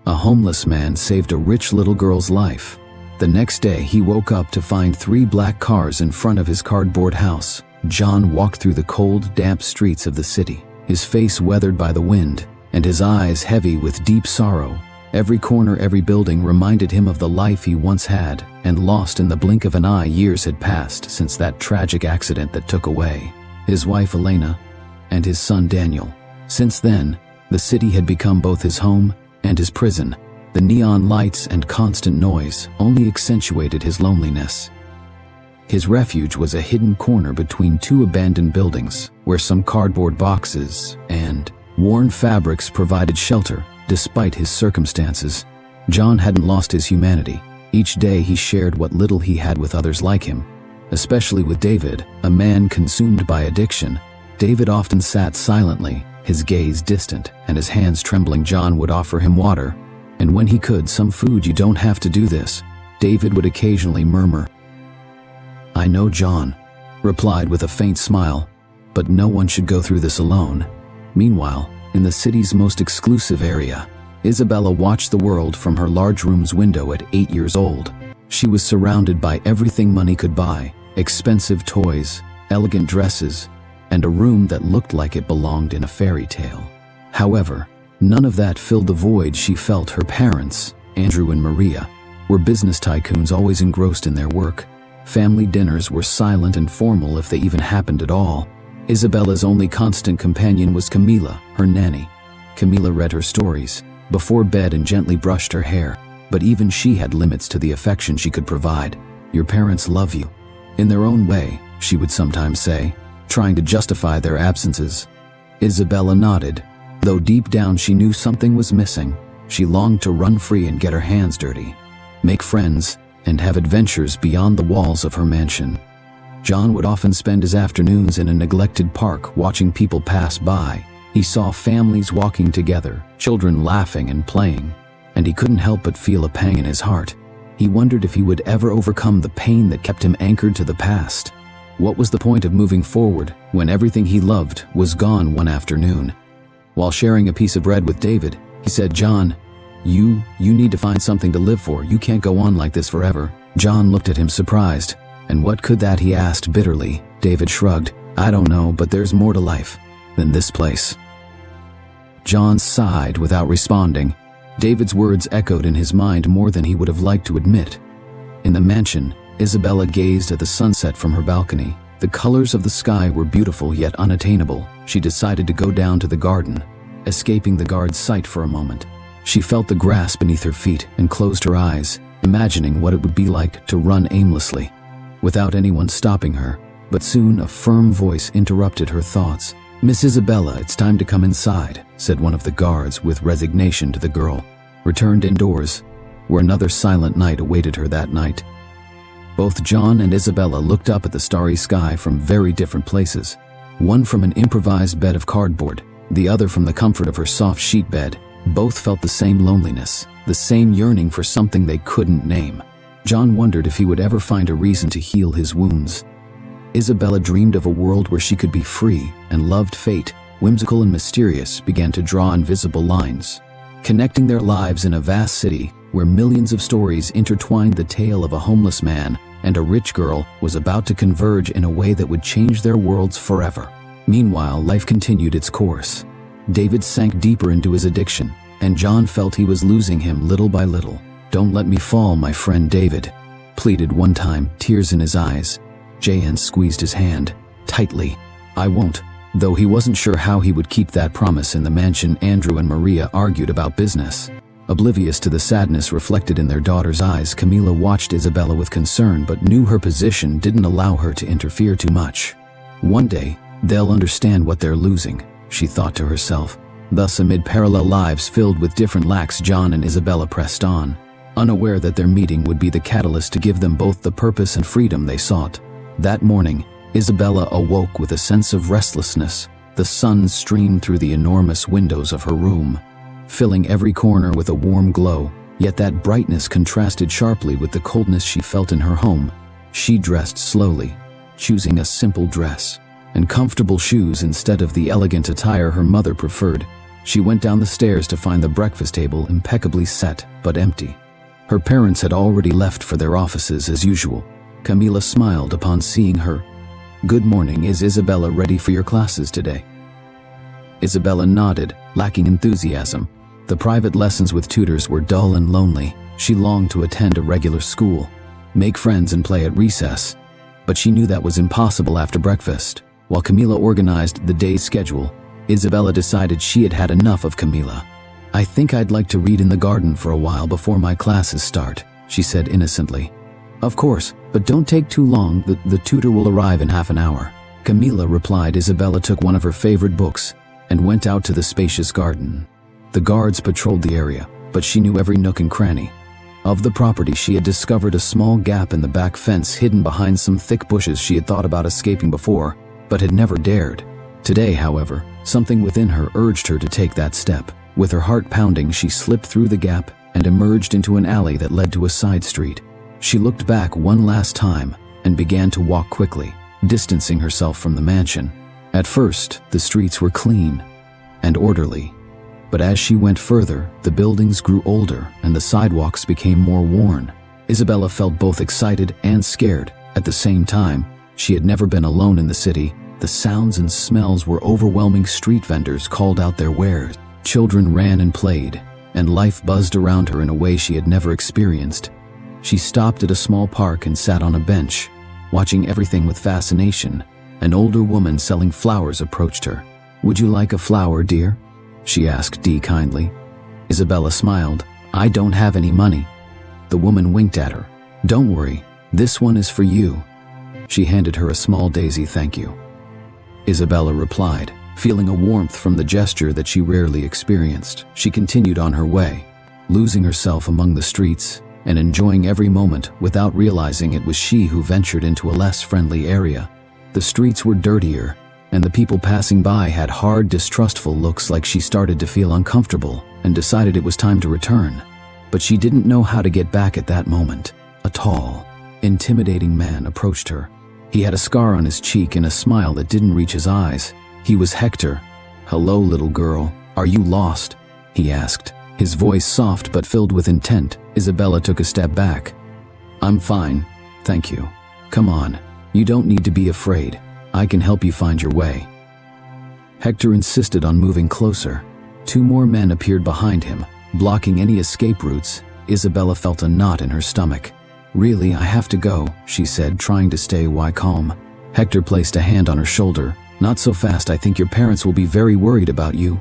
A homeless man saved a rich little girl's life. The next day, he woke up to find 3 black cars in front of his cardboard house. John walked through the cold, damp streets of the city, his face weathered by the wind, and his eyes heavy with deep sorrow. Every corner, every building reminded him of the life he once had, and lost in the blink of an eye. Years had passed since that tragic accident that took away his wife Elena and his son Daniel. Since then, the city had become both his home and his prison. The neon lights and constant noise only accentuated his loneliness. His refuge was a hidden corner between 2 abandoned buildings, where some cardboard boxes and worn fabrics provided shelter. Despite his circumstances, John hadn't lost his humanity. Each day he shared what little he had with others like him, especially with David, a man consumed by addiction. David often sat silently, his gaze distant and his hands trembling. John would offer him water, and when he could, some food. "You don't have to do this," David would occasionally murmur. "I know," John replied with a faint smile, "but no one should go through this alone." Meanwhile, in the city's most exclusive area, Isabella watched the world from her large room's window at 8 years old. She was surrounded by everything money could buy: expensive toys, elegant dresses, and a room that looked like it belonged in a fairy tale. However, none of that filled the void she felt. Her parents, Andrew and Maria, were business tycoons, always engrossed in their work. Family dinners were silent and formal, if they even happened at all. Isabella's only constant companion was Camila, her nanny. Camila read her stories before bed and gently brushed her hair, but even she had limits to the affection she could provide. "Your parents love you in their own way," she would sometimes say, trying to justify their absences. Isabella nodded, though deep down she knew something was missing. She longed to run free and get her hands dirty, make friends, and have adventures beyond the walls of her mansion. John would often spend his afternoons in a neglected park watching people pass by. He saw families walking together, children laughing and playing, and he couldn't help but feel a pang in his heart. He wondered if he would ever overcome the pain that kept him anchored to the past. What was the point of moving forward when everything he loved was gone? One afternoon, while sharing a piece of bread with David, he said, "John, you need to find something to live for. You can't go on like this forever." John looked at him surprised. "And what could that?" he asked bitterly. David shrugged. "I don't know, but there's more to life than this place." John sighed without responding. David's words echoed in his mind more than he would have liked to admit. In the mansion, Isabella gazed at the sunset from her balcony. The colors of the sky were beautiful yet unattainable. She decided to go down to the garden, escaping the guard's sight for a moment. She felt the grass beneath her feet and closed her eyes, imagining what it would be like to run aimlessly, without anyone stopping her. But soon a firm voice interrupted her thoughts. "Miss Isabella, it's time to come inside," said one of the guards with resignation to the girl. Returned indoors, where another silent night awaited her that night. Both John and Isabella looked up at the starry sky from very different places. One from an improvised bed of cardboard, the other from the comfort of her soft sheet bed. Both felt the same loneliness, the same yearning for something they couldn't name. John wondered if he would ever find a reason to heal his wounds. Isabella dreamed of a world where she could be free, and loved. Fate, whimsical and mysterious, began to draw invisible lines, connecting their lives in a vast city where millions of stories intertwined. The tale of a homeless man and a rich girl was about to converge in a way that would change their worlds forever. Meanwhile, life continued its course. David sank deeper into his addiction, and John felt he was losing him little by little. "Don't let me fall, my friend," David pleaded one time, tears in his eyes. Jan squeezed his hand tightly. "I won't." Though he wasn't sure how he would keep that promise. In the mansion, Andrew and Maria argued about business. Oblivious to the sadness reflected in their daughter's eyes, Camila watched Isabella with concern but knew her position didn't allow her to interfere too much. "One day, they'll understand what they're losing," she thought to herself. Thus, amid parallel lives filled with different lacks, John and Isabella pressed on, unaware that their meeting would be the catalyst to give them both the purpose and freedom they sought. That morning, Isabella awoke with a sense of restlessness. The sun streamed through the enormous windows of her room, filling every corner with a warm glow, yet that brightness contrasted sharply with the coldness she felt in her home. She dressed slowly, choosing a simple dress and comfortable shoes instead of the elegant attire her mother preferred. She went down the stairs to find the breakfast table impeccably set, but empty. Her parents had already left for their offices as usual. Camila smiled upon seeing her. "Good morning, is Isabella ready for your classes today?" Isabella nodded, lacking enthusiasm. The private lessons with tutors were dull and lonely. She longed to attend a regular school, make friends and play at recess. But she knew that was impossible after breakfast. While Camila organized the day's schedule, Isabella decided she had had enough of Camila. "I think I'd like to read in the garden for a while before my classes start," she said innocently. "Of course, but don't take too long, the tutor will arrive in half an hour." Camila replied. Isabella took one of her favorite books and went out to the spacious garden. The guards patrolled the area, but she knew every nook and cranny of the property. She had discovered a small gap in the back fence hidden behind some thick bushes. She had thought about escaping before, but had never dared. Today, however, something within her urged her to take that step. With her heart pounding, she slipped through the gap and emerged into an alley that led to a side street. She looked back one last time and began to walk quickly, distancing herself from the mansion. At first, the streets were clean and orderly, but as she went further, the buildings grew older and the sidewalks became more worn. Isabella felt both excited and scared at the same time. She had never been alone in the city. The sounds and smells were overwhelming. Street vendors called out their wares. Children ran and played, and life buzzed around her in a way she had never experienced. She stopped at a small park and sat on a bench, watching everything with fascination. An older woman selling flowers approached her. "Would you like a flower, dear?" she asked Dee kindly. Isabella smiled. "I don't have any money." The woman winked at her. "Don't worry, this one is for you." She handed her a small daisy. "Thank you." Isabella replied, feeling a warmth from the gesture that she rarely experienced. She continued on her way, losing herself among the streets and enjoying every moment without realizing it was she who ventured into a less friendly area. The streets were dirtier, and the people passing by had hard, distrustful looks. Like she started to feel uncomfortable and decided it was time to return. But she didn't know how to get back at that moment. A tall, intimidating man approached her. He had a scar on his cheek and a smile that didn't reach his eyes. He was Hector. "Hello, little girl. Are you lost?" he asked, his voice soft but filled with intent. Isabella took a step back. "I'm fine, thank you. Come on. You don't need to be afraid. I can help you find your way." Hector insisted on moving closer. Two more men appeared behind him, blocking any escape routes. Isabella felt a knot in her stomach. "Really, I have to go," she said, trying to stay calm. Hector placed a hand on her shoulder. "Not so fast. I think your parents will be very worried about you."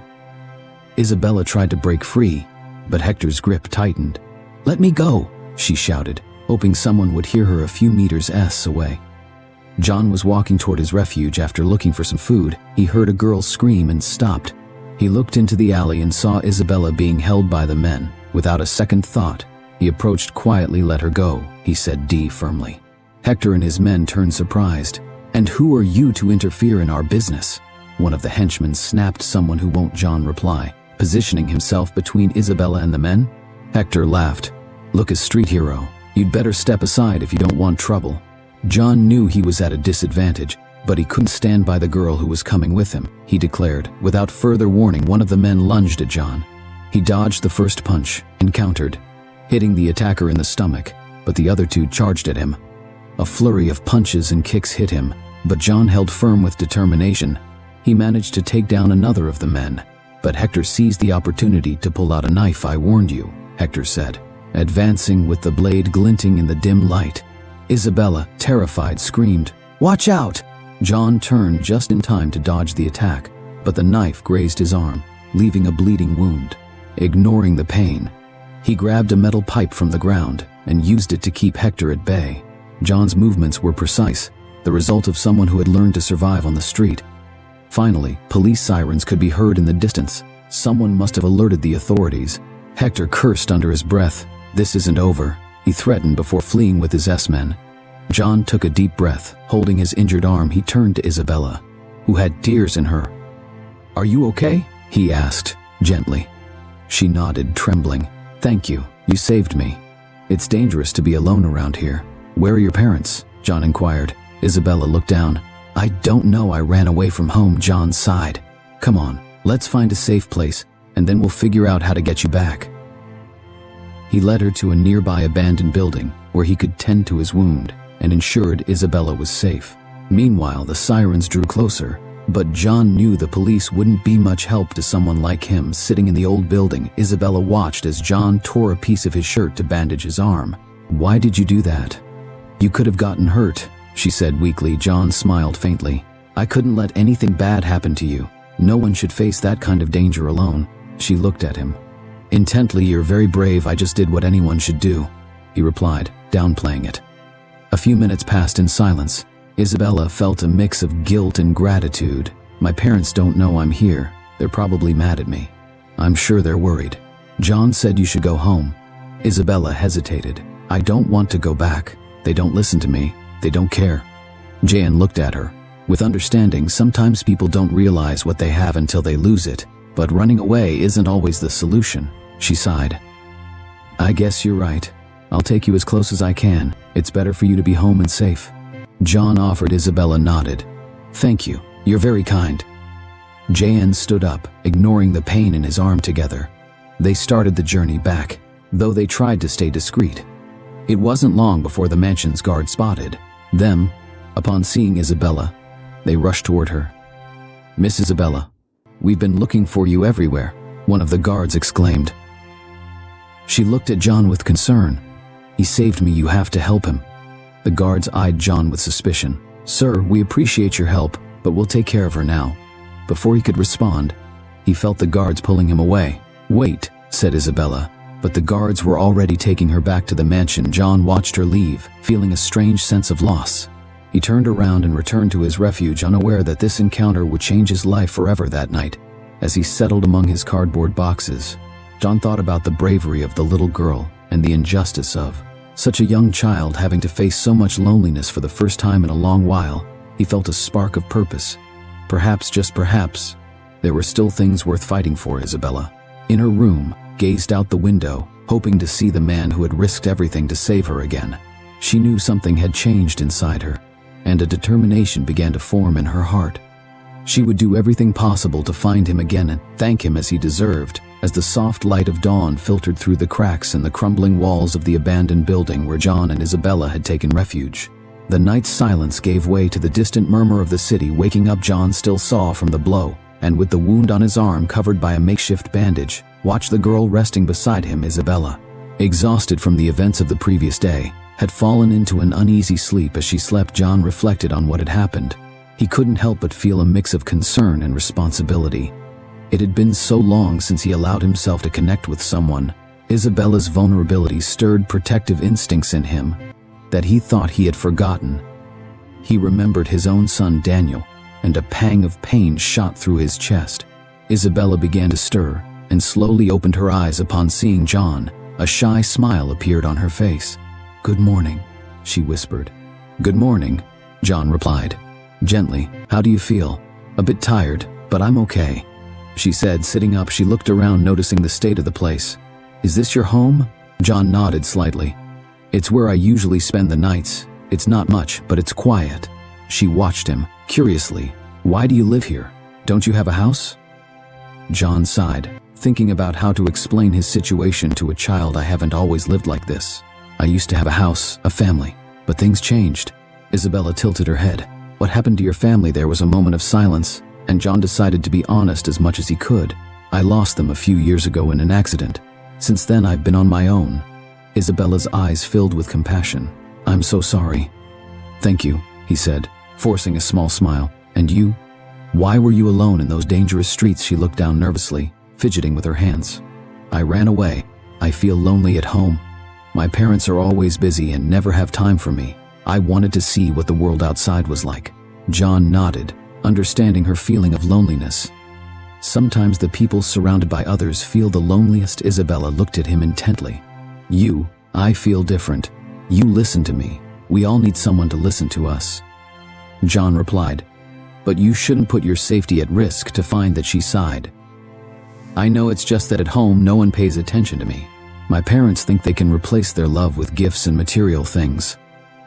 Isabella tried to break free, but Hector's grip tightened. "Let me go," she shouted, hoping someone would hear her a few meters away. John was walking toward his refuge after looking for some food. He heard a girl scream and stopped. He looked into the alley and saw Isabella being held by the men. Without a second thought, he approached quietly. "Let her go," he said firmly. Hector and his men turned surprised. "And who are you to interfere in our business?" one of the henchmen snapped. "Someone who won't," John replied, positioning himself between Isabella and the men. Hector laughed. "Look, a street hero. You'd better step aside if you don't want trouble." John knew he was at a disadvantage, but he couldn't stand by the girl who was coming with him, he declared. Without further warning, one of the men lunged at John. He dodged the first punch and countered, hitting the attacker in the stomach, but the other two charged at him. A flurry of punches and kicks hit him, but John held firm with determination. He managed to take down another of the men, but Hector seized the opportunity to pull out a knife. "I warned you," Hector said, advancing with the blade glinting in the dim light. Isabella, terrified, screamed, "Watch out!" John turned just in time to dodge the attack, but the knife grazed his arm, leaving a bleeding wound. Ignoring the pain, he grabbed a metal pipe from the ground and used it to keep Hector at bay. John's movements were precise, the result of someone who had learned to survive on the street. Finally, police sirens could be heard in the distance. Someone must have alerted the authorities. Hector cursed under his breath. "This isn't over," he threatened before fleeing with his S-men. John took a deep breath. Holding his injured arm, he turned to Isabella, who had tears in her. "Are you okay?" he asked, gently. She nodded, trembling. "Thank you, you saved me. It's dangerous to be alone around here." "Where are your parents?" John inquired. Isabella looked down. "I don't know, I ran away from home," John sighed. "Come on, let's find a safe place. and then we'll figure out how to get you back." He led her to a nearby abandoned building where he could tend to his wound and ensured Isabella was safe. Meanwhile, the sirens drew closer, but John knew the police wouldn't be much help to someone like him. Sitting in the old building, Isabella watched as John tore a piece of his shirt to bandage his arm. "Why did you do that? You could have gotten hurt," she said weakly. John smiled faintly. "I couldn't let anything bad happen to you. No one should face that kind of danger alone." She looked at him intently. "You're very brave. I just did what anyone should do," he replied, downplaying it. A few minutes passed in silence. Isabella felt a mix of guilt and gratitude. "My parents don't know I'm here. They're probably mad at me. I'm sure they're worried. John said you should go home." Isabella hesitated. "I don't want to go back. They don't listen to me. They don't care." Jan looked at her with understanding. "Sometimes people don't realize what they have until they lose it, but running away isn't always the solution," she sighed. "I guess you're right. I'll take you as close as I can. It's better for you to be home and safe." John offered. Isabella nodded. "Thank you. You're very kind." Jan stood up, ignoring the pain in his arm. Together they started the journey back, though they tried to stay discreet. It wasn't long before the mansion's guard spotted them. Upon seeing Isabella, they rushed toward her. "Miss Isabella, we've been looking for you everywhere," one of the guards exclaimed. She looked at John with concern. "He saved me. You have to help him." The guards eyed John with suspicion. "Sir, we appreciate your help, but we'll take care of her now." Before he could respond, he felt the guards pulling him away. "Wait," said Isabella, but the guards were already taking her back to the mansion. John watched her leave, feeling a strange sense of loss. He turned around and returned to his refuge, unaware that this encounter would change his life forever. That night, as he settled among his cardboard boxes, John thought about the bravery of the little girl and the injustice of such a young child having to face so much loneliness for the first time in a long while. He felt a spark of purpose. Perhaps, just perhaps, there were still things worth fighting for. Isabella, in her room, gazed out the window, hoping to see the man who had risked everything to save her again. She knew something had changed inside her, and a determination began to form in her heart. She would do everything possible to find him again and thank him as he deserved. As the soft light of dawn filtered through the cracks in the crumbling walls of the abandoned building where John and Isabella had taken refuge, the night's silence gave way to the distant murmur of the city. Waking up, John still saw from the blow, and with the wound on his arm covered by a makeshift bandage, watched the girl resting beside him. Isabella, exhausted from the events of the previous day, had fallen into an uneasy sleep. As she slept, John reflected on what had happened. He couldn't help but feel a mix of concern and responsibility. It had been so long since he allowed himself to connect with someone. Isabella's vulnerability stirred protective instincts in him that he thought he had forgotten. He remembered his own son Daniel, and a pang of pain shot through his chest. Isabella began to stir and slowly opened her eyes upon seeing John. A shy smile appeared on her face. "Good morning," she whispered. "Good morning," John replied gently. "How do you feel?" "A bit tired, but I'm okay," she said. Sitting up, she looked around, noticing the state of the place. "Is this your home?" John nodded slightly. "It's where I usually spend the nights. It's not much, but it's quiet." She watched him curiously. "Why do you live here? Don't you have a house?" John sighed, thinking about how to explain his situation to a child. "I haven't always lived like this. I used to have a house, a family, but things changed." Isabella tilted her head. "What happened to your family?" There was a moment of silence, and John decided to be honest as much as he could. "I lost them a few years ago in an accident. Since then I've been on my own." Isabella's eyes filled with compassion. "I'm so sorry." "Thank you," he said, forcing a small smile. "And you? Why were you alone in those dangerous streets?" She looked down nervously, fidgeting with her hands. "I ran away. I feel lonely at home. My parents are always busy and never have time for me. I wanted to see what the world outside was like." John nodded, understanding her feeling of loneliness. "Sometimes the people surrounded by others feel the loneliest." Isabella looked at him intently. I feel different. You listen to me. We all need someone to listen to us." John replied, "But you shouldn't put your safety at risk." To find that she sighed. "I know, it's just that at home no one pays attention to me. My parents think they can replace their love with gifts and material things."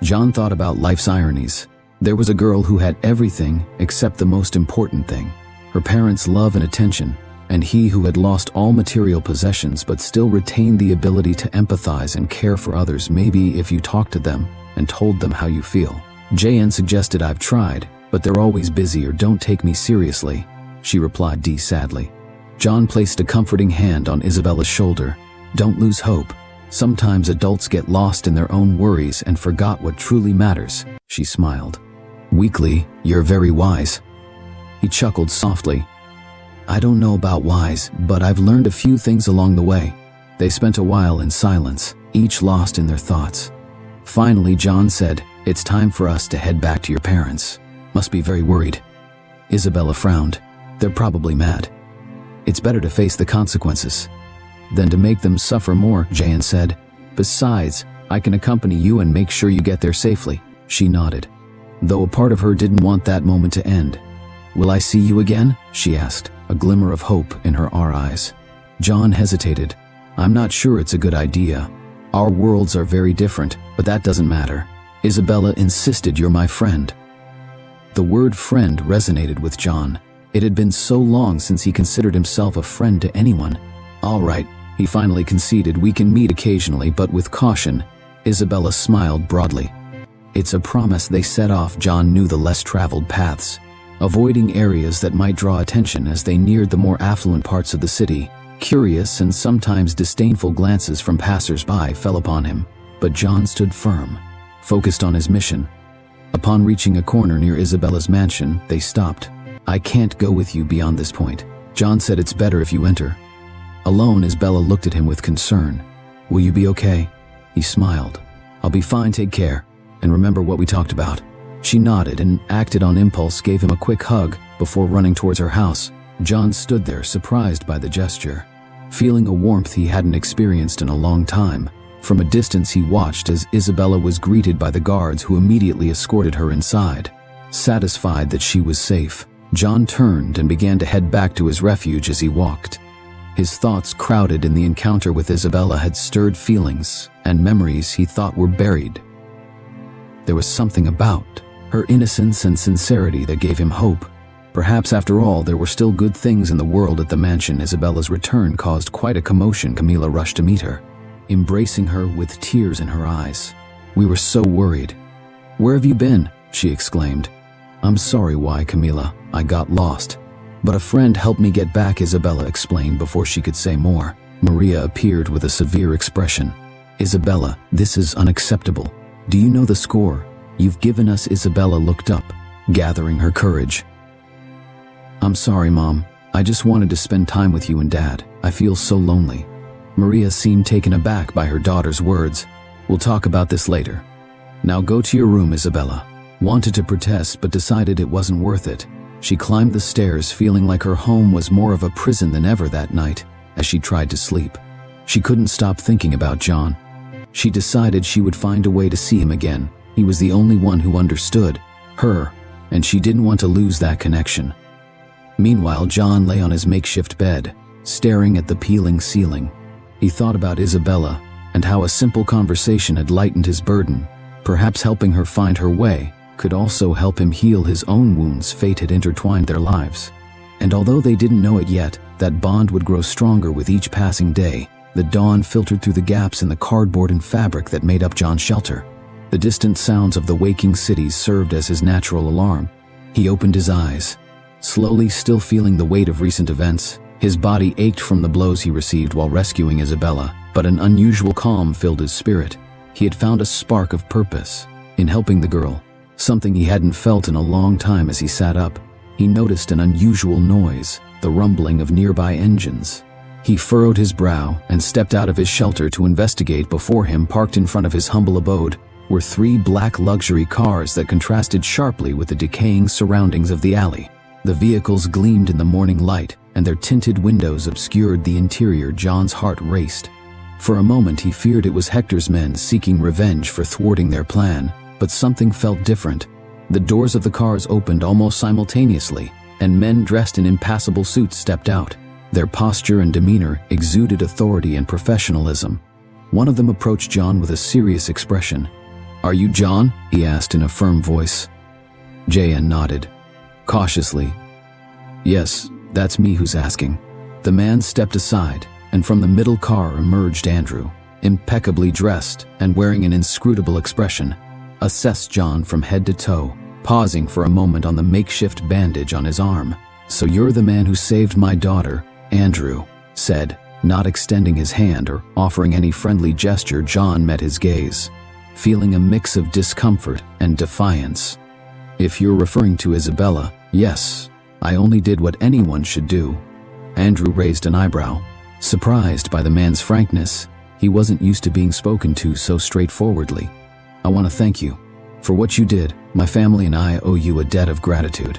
John thought about life's ironies. There was a girl who had everything except the most important thing: her parents' love and attention, and he who had lost all material possessions but still retained the ability to empathize and care for others, maybe if you talked to them and told them how you feel. JN suggested. I've tried, but they're always busy or don't take me seriously, she replied sadly. John placed a comforting hand on Isabella's shoulder. Don't lose hope. Sometimes adults get lost in their own worries and forgot what truly matters, she smiled. Weakly, you're very wise. He chuckled softly. I don't know about wise, but I've learned a few things along the way. They spent a while in silence, each lost in their thoughts. Finally, John said, It's time for us to head back to your parents. Must be very worried. Isabella frowned. They're probably mad. It's better to face the consequences than to make them suffer more, Jan said. Besides, I can accompany you and make sure you get there safely. She nodded, though a part of her didn't want that moment to end. Will I see you again? She asked, a glimmer of hope in her eyes. John hesitated. I'm not sure it's a good idea. Our worlds are very different, but that doesn't matter. Isabella insisted. You're my friend. The word friend resonated with John. It had been so long since he considered himself a friend to anyone. All right, he finally conceded. We can meet occasionally, but with caution. Isabella smiled broadly. It's a promise. They set off. John knew the less traveled paths, avoiding areas that might draw attention as they neared the more affluent parts of the city. Curious and sometimes disdainful glances from passers-by fell upon him, but John stood firm, focused on his mission. Upon reaching a corner near Isabella's mansion, they stopped. I can't go with you beyond this point. John said. It's better if you enter. Alone, Isabella looked at him with concern. Will you be okay? He smiled. I'll be fine. Take care. And remember what we talked about. She nodded and acted on impulse, gave him a quick hug before running towards her house. John stood there, surprised by the gesture, feeling a warmth he hadn't experienced in a long time. From a distance, he watched as Isabella was greeted by the guards, who immediately escorted her inside. Satisfied that she was safe, John turned and began to head back to his refuge. As he walked, his thoughts, crowded in the encounter with Isabella, had stirred feelings and memories he thought were buried. There was something about her innocence and sincerity that gave him hope. Perhaps after all, there were still good things in the world. At the mansion, Isabella's return caused quite a commotion. Camila rushed to meet her, embracing her with tears in her eyes. We were so worried. Where have you been? She exclaimed. I'm sorry. Why, Camila? I got lost, but a friend helped me get back, Isabella explained before she could say more. Maria appeared with a severe expression. Isabella, this is unacceptable. Do you know the score you've given us? Isabella looked up, gathering her courage. I'm sorry, Mom. I just wanted to spend time with you and Dad. I feel so lonely. Maria seemed taken aback by her daughter's words. We'll talk about this later. Now go to your room. Isabella wanted to protest but decided it wasn't worth it. She climbed the stairs, feeling like her home was more of a prison than ever that night. As she tried to sleep, she couldn't stop thinking about John. She decided she would find a way to see him again. He was the only one who understood her, and she didn't want to lose that connection. Meanwhile, John lay on his makeshift bed, staring at the peeling ceiling. He thought about Isabella and how a simple conversation had lightened his burden. Perhaps helping her find her way could also help him heal his own wounds. Fate had intertwined their lives, and although they didn't know it yet, that bond would grow stronger with each passing day. The dawn filtered through the gaps in the cardboard and fabric that made up John's shelter. The distant sounds of the waking cities served as his natural alarm. He opened his eyes, slowly, still feeling the weight of recent events. His body ached from the blows he received while rescuing Isabella, but an unusual calm filled his spirit. He had found a spark of purpose in helping the girl, something he hadn't felt in a long time. As he sat up, he noticed an unusual noise, the rumbling of nearby engines. He furrowed his brow and stepped out of his shelter to investigate. Before him, parked in front of his humble abode, were 3 black luxury cars that contrasted sharply with the decaying surroundings of the alley. The vehicles gleamed in the morning light, and their tinted windows obscured the interior. John's heart raced. For a moment he feared it was Hector's men seeking revenge for thwarting their plan, but something felt different. The doors of the cars opened almost simultaneously, and men dressed in impassable suits stepped out. Their posture and demeanor exuded authority and professionalism. One of them approached John with a serious expression. Are you John? He asked in a firm voice. J.N. nodded cautiously. Yes, that's me. Who's asking? The man stepped aside, and from the middle car emerged Andrew, impeccably dressed and wearing an inscrutable expression. Assessed John from head to toe, pausing for a moment on the makeshift bandage on his arm. "So you're the man who saved my daughter," Andrew said, not extending his hand or offering any friendly gesture. John met his gaze, feeling a mix of discomfort and defiance. "If you're referring to Isabella, yes, I only did what anyone should do." Andrew raised an eyebrow, surprised by the man's frankness. He wasn't used to being spoken to so straightforwardly. "I want to thank you for what you did. My family and I owe you a debt of gratitude."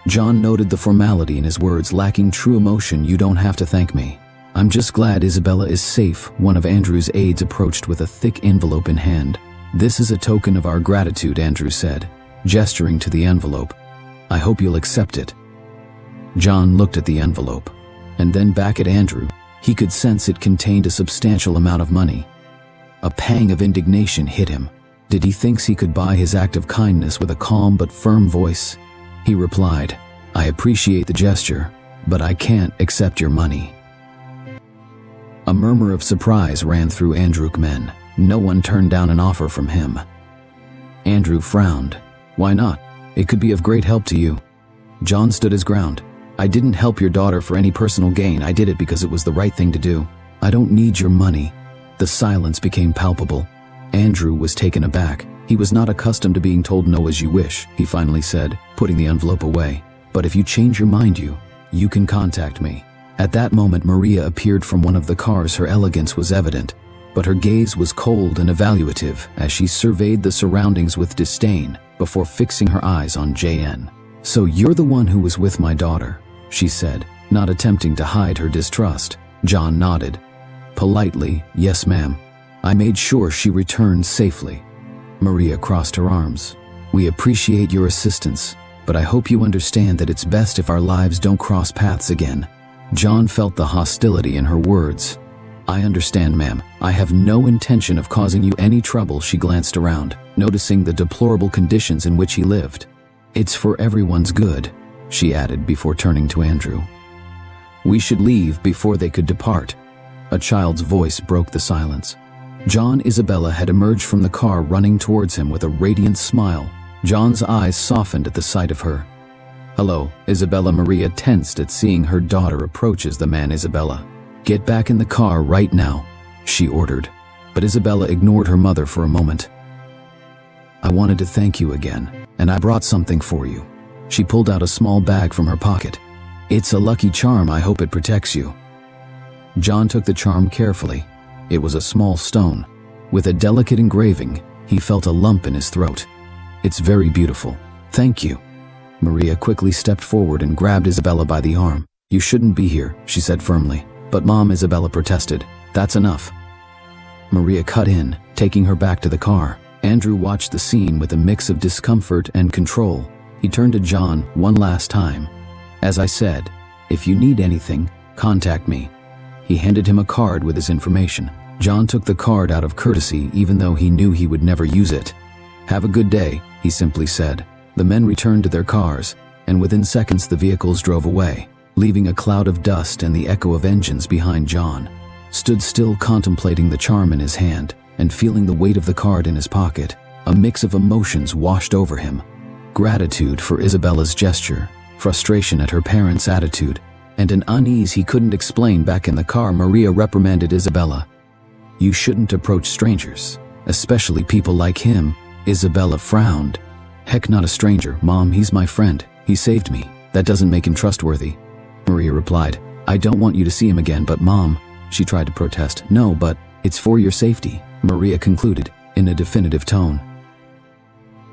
John noted the formality in his words, lacking true emotion. "You don't have to thank me. I'm just glad Isabella is safe." One of Andrew's aides approached with a thick envelope in hand. "This is a token of our gratitude," Andrew said, gesturing to the envelope. "I hope you'll accept it." John looked at the envelope, and then back at Andrew. He could sense it contained a substantial amount of money. A pang of indignation hit him. Did he think he could buy his act of kindness with a calm but firm voice? He replied, "I appreciate the gesture, but I can't accept your money." A murmur of surprise ran through Andrew's men. No one turned down an offer from him. Andrew frowned. "Why not? It could be of great help to you." John stood his ground. "I didn't help your daughter for any personal gain. I did it because it was the right thing to do. I don't need your money." The silence became palpable. Andrew was taken aback. He was not accustomed to being told no as you wish, he finally said, putting the envelope away. "But if you change your mind, you can contact me." At that moment, Maria appeared from one of the cars. Her elegance was evident, but her gaze was cold and evaluative as she surveyed the surroundings with disdain before fixing her eyes on JN. "So you're the one who was with my daughter," she said, not attempting to hide her distrust. John nodded. Politely, "Yes, ma'am. I made sure she returned safely." Maria crossed her arms. "We appreciate your assistance, but I hope you understand that it's best if our lives don't cross paths again." John felt the hostility in her words. "I understand, ma'am. I have no intention of causing you any trouble." She glanced around, noticing the deplorable conditions in which he lived. "It's for everyone's good," she added before turning to Andrew. "We should leave before they could depart." A child's voice broke the silence. Isabella had emerged from the car, running towards him with a radiant smile. John's eyes softened at the sight of her. "Hello, Isabella." Maria tensed at seeing her daughter approach as the man. "Isabella, get back in the car right now," she ordered. But Isabella ignored her mother for a moment. "I wanted to thank you again, and I brought something for you." She pulled out a small bag from her pocket. "It's a lucky charm. I hope it protects you." John took the charm carefully. It was a small stone, with a delicate engraving. He felt a lump in his throat. "It's very beautiful. Thank you." Maria quickly stepped forward and grabbed Isabella by the arm. "You shouldn't be here," she said firmly. "But Mom," Isabella protested. "That's enough." Maria cut in, taking her back to the car. Andrew watched the scene with a mix of discomfort and control. He turned to John one last time. "As I said, if you need anything, contact me." He handed him a card with his information. John took the card out of courtesy, even though he knew he would never use it. "Have a good day," he simply said. The men returned to their cars, and within seconds the vehicles drove away, leaving a cloud of dust and the echo of engines behind. John stood still, contemplating the charm in his hand and feeling the weight of the card in his pocket. A mix of emotions washed over him. Gratitude for Isabella's gesture, frustration at her parents' attitude, and an unease he couldn't explain. Back in the car, Maria reprimanded Isabella. "You shouldn't approach strangers, especially people like him." Isabella frowned. "Heck, not a stranger, Mom. He's my friend. He saved me. That doesn't make him trustworthy." Maria replied. "I don't want you to see him again." "But Mom," she tried to protest. "No, but it's for your safety," Maria concluded in a definitive tone.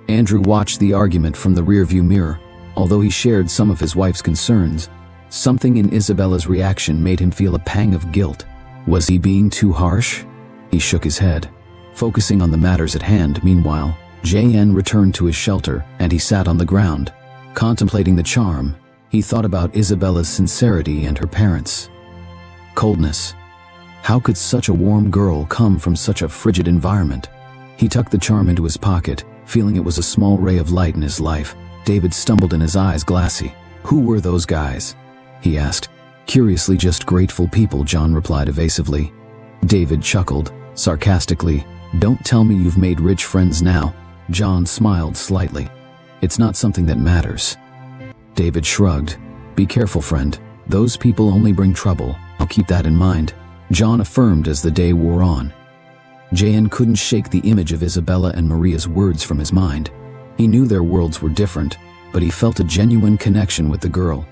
Andrew watched the argument from the rearview mirror. Although he shared some of his wife's concerns, something in Isabella's reaction made him feel a pang of guilt. Was he being too harsh? He shook his head, focusing on the matters at hand. Meanwhile, JN returned to his shelter, and he sat on the ground, contemplating the charm. He thought about Isabella's sincerity and her parents' coldness. How could such a warm girl come from such a frigid environment? He tucked the charm into his pocket, feeling it was a small ray of light in his life. David stumbled in, his eyes glassy. "Who were those guys?" he asked. Curiously just grateful people, John replied evasively. David chuckled, sarcastically. Don't tell me you've made rich friends now. John smiled slightly. It's not something that matters. David shrugged. Be careful, friend. Those people only bring trouble. I'll keep that in mind. John affirmed as the day wore on. Jan couldn't shake the image of Isabella and Maria's words from his mind. He knew their worlds were different, but he felt a genuine connection with the girl.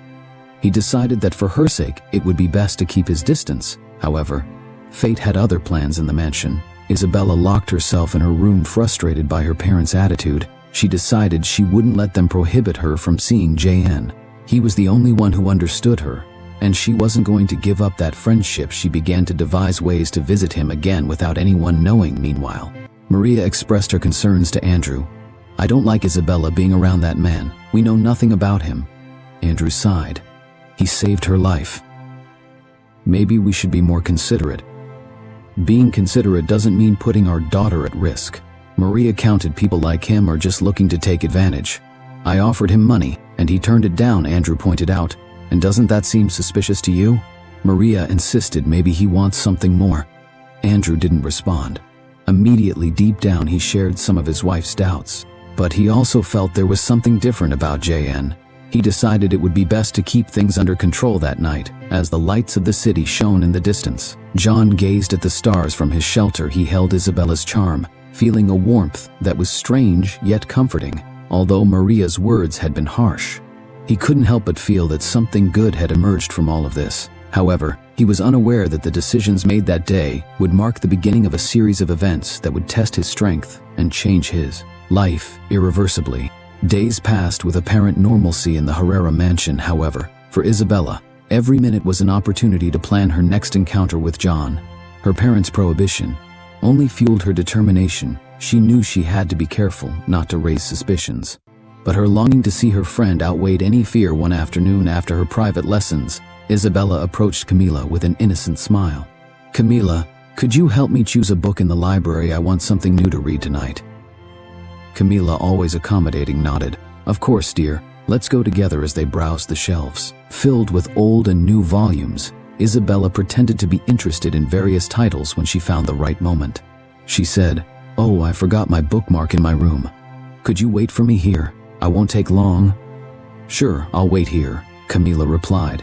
He decided that for her sake, it would be best to keep his distance. However, fate had other plans in the mansion. Isabella locked herself in her room, frustrated by her parents' attitude. She decided she wouldn't let them prohibit her from seeing Jan. He was the only one who understood her, and she wasn't going to give up that friendship. She began to devise ways to visit him again without anyone knowing. Meanwhile, Maria expressed her concerns to Andrew. I don't like Isabella being around that man. We know nothing about him. Andrew sighed. He saved her life. Maybe we should be more considerate. Being considerate doesn't mean putting our daughter at risk. Maria counted people like him are just looking to take advantage. I offered him money, and he turned it down, Andrew pointed out. And doesn't that seem suspicious to you? Maria insisted maybe he wants something more. Andrew didn't respond. Immediately deep down he shared some of his wife's doubts. But he also felt there was something different about Jan. He decided it would be best to keep things under control that night, as the lights of the city shone in the distance. John gazed at the stars from his shelter. He held Isabella's charm, feeling a warmth that was strange yet comforting, although Maria's words had been harsh. He couldn't help but feel that something good had emerged from all of this. However, he was unaware that the decisions made that day would mark the beginning of a series of events that would test his strength and change his life irreversibly. Days passed with apparent normalcy in the Herrera mansion. However, for Isabella, every minute was an opportunity to plan her next encounter with John. Her parents' prohibition only fueled her determination. She knew she had to be careful not to raise suspicions. But her longing to see her friend outweighed any fear. One afternoon after her private lessons, Isabella approached Camila with an innocent smile. Camila, could you help me choose a book in the library? I want something new to read tonight. Camila, always accommodating, nodded. Of course, dear. Let's go together. As they browsed the shelves, filled with old and new volumes, Isabella pretended to be interested in various titles. When she found the right moment, she said, Oh, I forgot my bookmark in my room. Could you wait for me here? I won't take long. Sure, I'll wait here, Camila replied,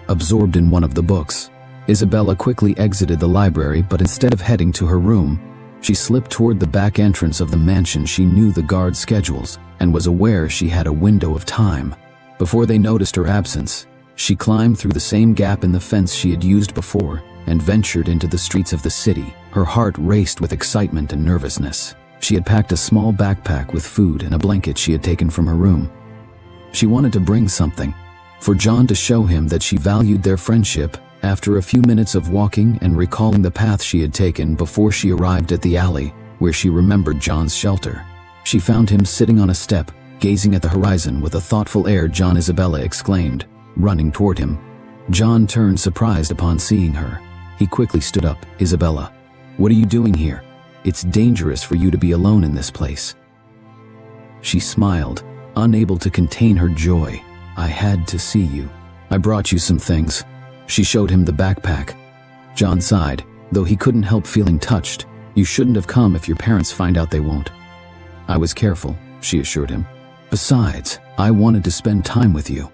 absorbed in one of the books. Isabella quickly exited the library, but instead of heading to her room, she slipped toward the back entrance of the mansion. She knew the guard schedules and was aware she had a window of time. Before they noticed her absence, she climbed through the same gap in the fence she had used before and ventured into the streets of the city. Her heart raced with excitement and nervousness. She had packed a small backpack with food and a blanket she had taken from her room. She wanted to bring something for John to show him that she valued their friendship. After a few minutes of walking and recalling the path she had taken before she arrived at the alley where she remembered John's shelter, she found him sitting on a step, gazing at the horizon with a thoughtful air. John, Isabella exclaimed, running toward him. John turned, surprised upon seeing her. He quickly stood up. Isabella, what are you doing here? It's dangerous for you to be alone in this place. She smiled, unable to contain her joy. I had to see you. I brought you some things. She showed him the backpack. John sighed, though he couldn't help feeling touched. You shouldn't have come. If your parents find out, they won't. I was careful, she assured him. Besides, I wanted to spend time with you.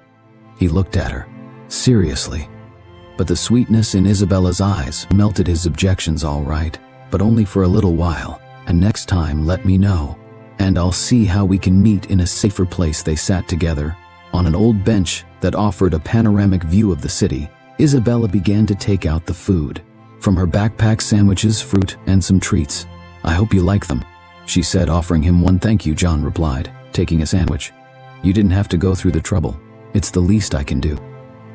He looked at her, seriously. But the sweetness in Isabella's eyes melted his objections. All right, but only for a little while, and next time let me know, and I'll see how we can meet in a safer place. They sat together on an old bench that offered a panoramic view of the city. Isabella began to take out the food from her backpack: sandwiches, fruit, and some treats. I hope you like them, she said, offering him one. Thank you, John replied, taking a sandwich. You didn't have to go through the trouble. It's the least I can do.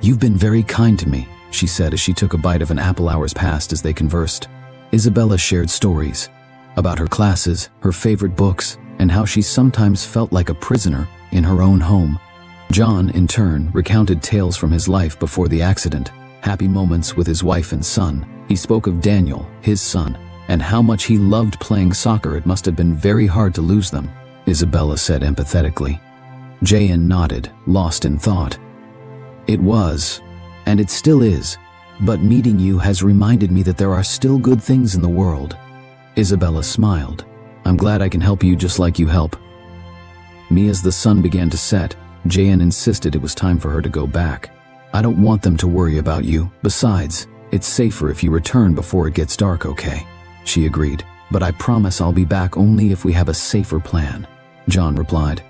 You've been very kind to me, she said as she took a bite of an apple. Hours passed as they conversed. Isabella shared stories about her classes, her favorite books, and how she sometimes felt like a prisoner in her own home. John, in turn, recounted tales from his life before the accident, happy moments with his wife and son. He spoke of Daniel, his son, and how much he loved playing soccer. It must have been very hard to lose them, Isabella said empathetically. Jan nodded, lost in thought. It was, And it still is. But meeting you has reminded me that there are still good things in the world. Isabella smiled. I'm glad I can help you just like you help me. As the sun began to set, Jan insisted it was time for her to go back. I don't want them to worry about you. Besides, it's safer if you return before it gets dark, okay? She agreed. But I promise I'll be back only if we have a safer plan. John replied.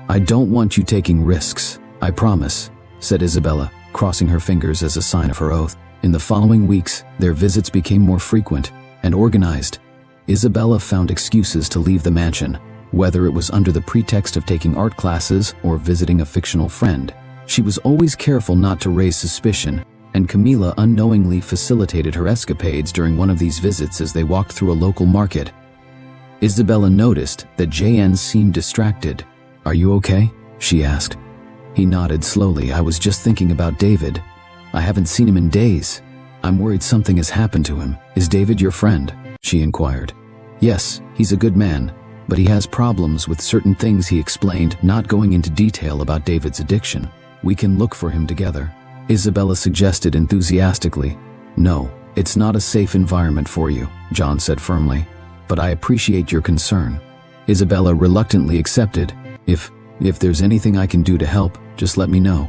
I don't want you taking risks, I promise, said Isabella, crossing her fingers as a sign of her oath. In the following weeks, their visits became more frequent and organized. Isabella found excuses to leave the mansion, whether it was under the pretext of taking art classes or visiting a fictional friend. She was always careful not to raise suspicion, and Camila unknowingly facilitated her escapades during one of these visits as they walked through a local market. Isabella noticed that Jan seemed distracted. Are you okay? She asked. He nodded slowly. I was just thinking about David. I haven't seen him in days. I'm worried something has happened to him. Is David your friend? She inquired. Yes, he's a good man, but he has problems with certain things, he explained, not going into detail about David's addiction. We can look for him together, Isabella suggested enthusiastically. No, it's not a safe environment for you, John said firmly. But I appreciate your concern. Isabella reluctantly accepted. If there's anything I can do to help, just let me know.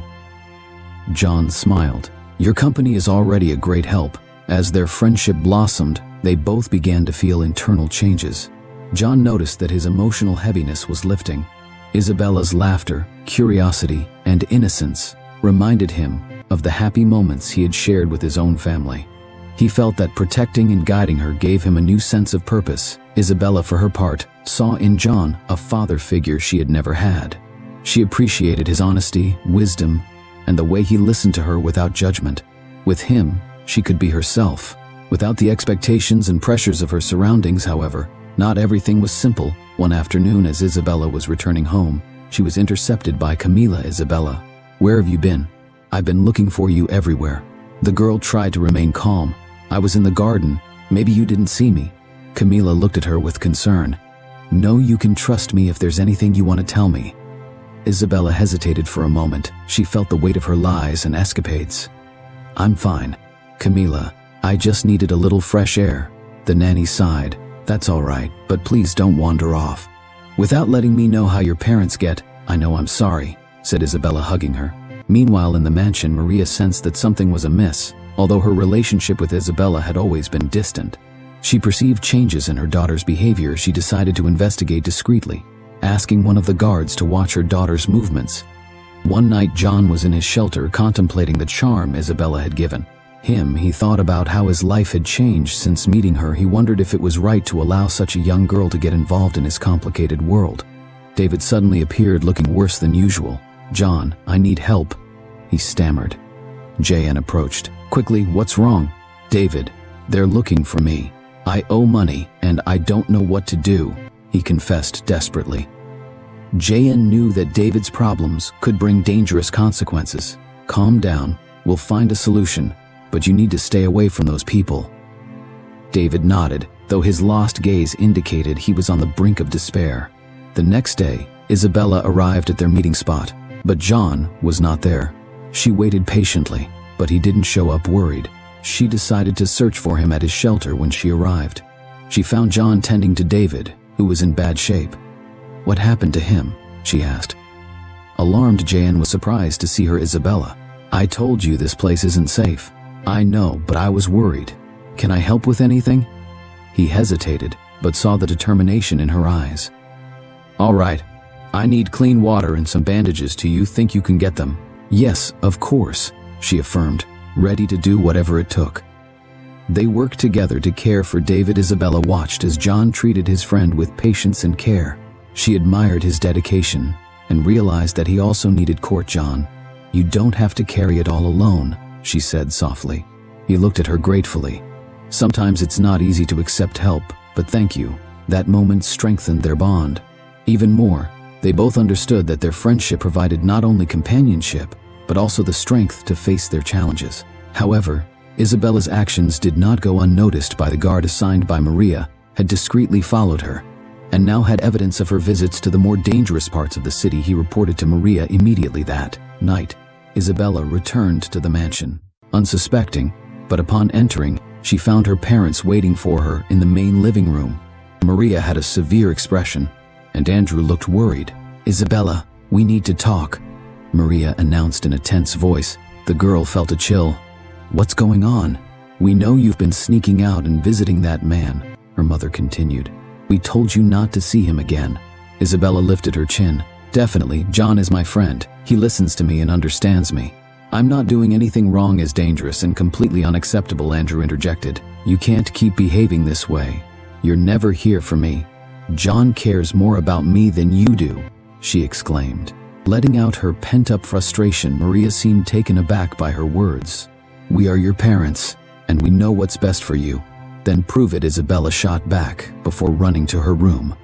John smiled. Your company is already a great help. As their friendship blossomed, they both began to feel internal changes. John noticed that his emotional heaviness was lifting. Isabella's laughter, curiosity, and innocence reminded him of the happy moments he had shared with his own family. He felt that protecting and guiding her gave him a new sense of purpose. Isabella, for her part, saw in John a father figure she had never had. She appreciated his honesty, wisdom, and the way he listened to her without judgment. With him, she could be herself, without the expectations and pressures of her surroundings. However, not everything was simple. One afternoon, as Isabella was returning home, she was intercepted by Camila. Isabella, where have you been? I've been looking for you everywhere. The girl tried to remain calm. I was in the garden. Maybe you didn't see me. Camila looked at her with concern. No, you can trust me if there's anything you want to tell me. Isabella hesitated for a moment. She felt the weight of her lies and escapades. I'm fine, Camila. I just needed a little fresh air. The nanny sighed. That's all right, but please don't wander off. Without letting me know how your parents get, I know I'm sorry, said Isabella, hugging her. Meanwhile, in the mansion, Maria sensed that something was amiss. Although her relationship with Isabella had always been distant, she perceived changes in her daughter's behavior. She decided to investigate discreetly, asking one of the guards to watch her daughter's movements. One night, John was in his shelter contemplating the charm Isabella had given him. He thought about how his life had changed since meeting her. He wondered if it was right to allow such a young girl to get involved in his complicated world. David suddenly appeared, looking worse than usual. John, I need help, he stammered. Jan approached. Quickly, what's wrong? David, they're looking for me. I owe money, and I don't know what to do, he confessed desperately. Jan knew that David's problems could bring dangerous consequences. Calm down, we'll find a solution, but you need to stay away from those people. David nodded, though his lost gaze indicated he was on the brink of despair. The next day, Isabella arrived at their meeting spot, but John was not there. She waited patiently, but he didn't show up. Worried, she decided to search for him at his shelter. When she arrived, she found John tending to David, who was in bad shape. What happened to him? She asked. Alarmed, Jan was surprised to see her. Isabella, I told you this place isn't safe. I know, but I was worried. Can I help with anything? He hesitated, but saw the determination in her eyes. All right, I need clean water and some bandages. Do you think you can get them? Yes, of course, she affirmed, ready to do whatever it took. They worked together to care for David. Isabella watched as John treated his friend with patience and care. She admired his dedication and realized that he also needed court. John, you don't have to carry it all alone, she said softly. He looked at her gratefully. Sometimes it's not easy to accept help, but thank you. That moment strengthened their bond. Even more, they both understood that their friendship provided not only companionship, but also the strength to face their challenges. However, Isabella's actions did not go unnoticed by the guard assigned by Maria, had discreetly followed her, and now had evidence of her visits to the more dangerous parts of the city. He reported to Maria immediately. That night, Isabella returned to the mansion. unsuspecting, but upon entering, she found her parents waiting for her in the main living room. Maria had a severe expression, and Andrew looked worried. "Isabella, we need to talk," Maria announced in a tense voice. The girl felt a chill. "What's going on?" "We know you've been sneaking out and visiting that man," her mother continued. "We told you not to see him again." Isabella lifted her chin. "Definitely, John is my friend. He listens to me and understands me." "I'm not doing anything wrong as dangerous and completely unacceptable," Andrew interjected. "You can't keep behaving this way. You're never here for me." "John cares more about me than you do," she exclaimed. Letting out her pent-up frustration, Maria seemed taken aback by her words. "We are your parents, and we know what's best for you." "Then prove it," Isabella shot back before running to her room.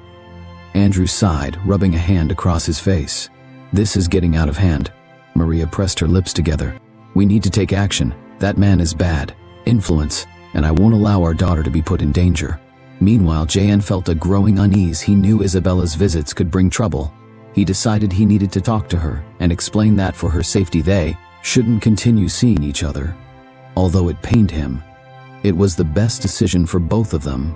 Andrew sighed, rubbing a hand across his face. "This is getting out of hand." Maria pressed her lips together. "We need to take action. That man is bad influence, and I won't allow our daughter to be put in danger." Meanwhile, JN felt a growing unease. He knew Isabella's visits could bring trouble. He decided he needed to talk to her and explain that for her safety they shouldn't continue seeing each other. Although it pained him, it was the best decision for both of them.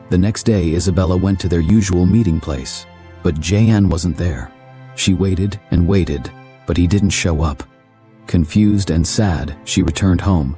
The next day, Isabella went to their usual meeting place, but JN wasn't there. She waited and waited, but he didn't show up. Confused and sad, she returned home.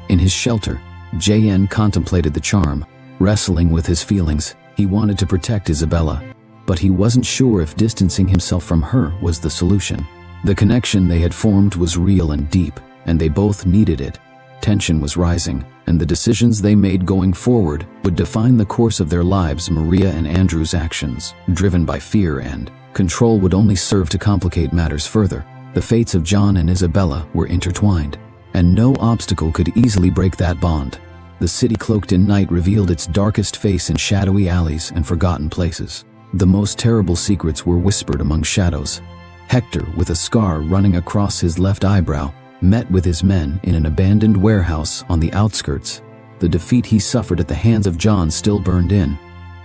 In his shelter, JN contemplated the charm, wrestling with his feelings. He wanted to protect Isabella, but he wasn't sure if distancing himself from her was the solution. The connection they had formed was real and deep, and they both needed it. Tension was rising, and the decisions they made going forward would define the course of their lives. Maria and Andrew's actions, driven by fear and control, would only serve to complicate matters further. The fates of John and Isabella were intertwined, and no obstacle could easily break that bond. The city cloaked in night revealed its darkest face in shadowy alleys and forgotten places. The most terrible secrets were whispered among shadows. Hector, with a scar running across his left eyebrow, met with his men in an abandoned warehouse on the outskirts. The defeat he suffered at the hands of John still burned in.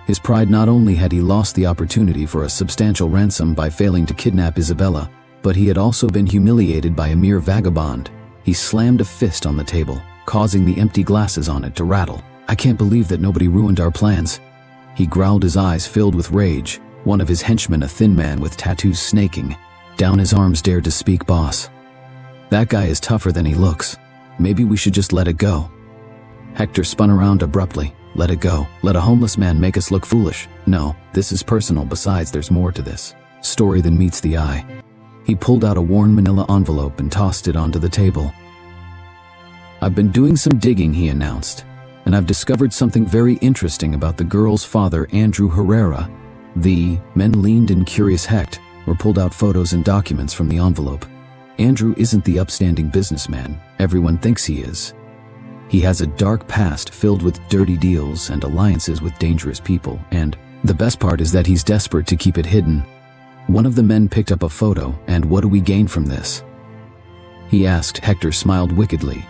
His pride. Not only had he lost the opportunity for a substantial ransom by failing to kidnap Isabella, but he had also been humiliated by a mere vagabond. He slammed a fist on the table, causing the empty glasses on it to rattle. "I can't believe that nobody ruined our plans," he growled, his eyes filled with rage. One of his henchmen, a thin man with tattoos snaking down his arms, dared to speak. "Boss, that guy is tougher than he looks. Maybe we should just let it go." Hector spun around abruptly. "Let it go? Let a homeless man make us look foolish? No, this is personal. Besides, there's more to this story than meets the eye." He pulled out a worn manila envelope and tossed it onto the table. "I've been doing some digging," he announced, "and I've discovered something very interesting about the girl's father, Andrew Herrera." The men leaned in curious. Hector pulled out photos and documents from the envelope. "Andrew isn't the upstanding businessman everyone thinks he is. He has a dark past filled with dirty deals and alliances with dangerous people, and the best part is that he's desperate to keep it hidden." One of the men picked up a photo. "And what do we gain from this?" he asked. Hector smiled wickedly.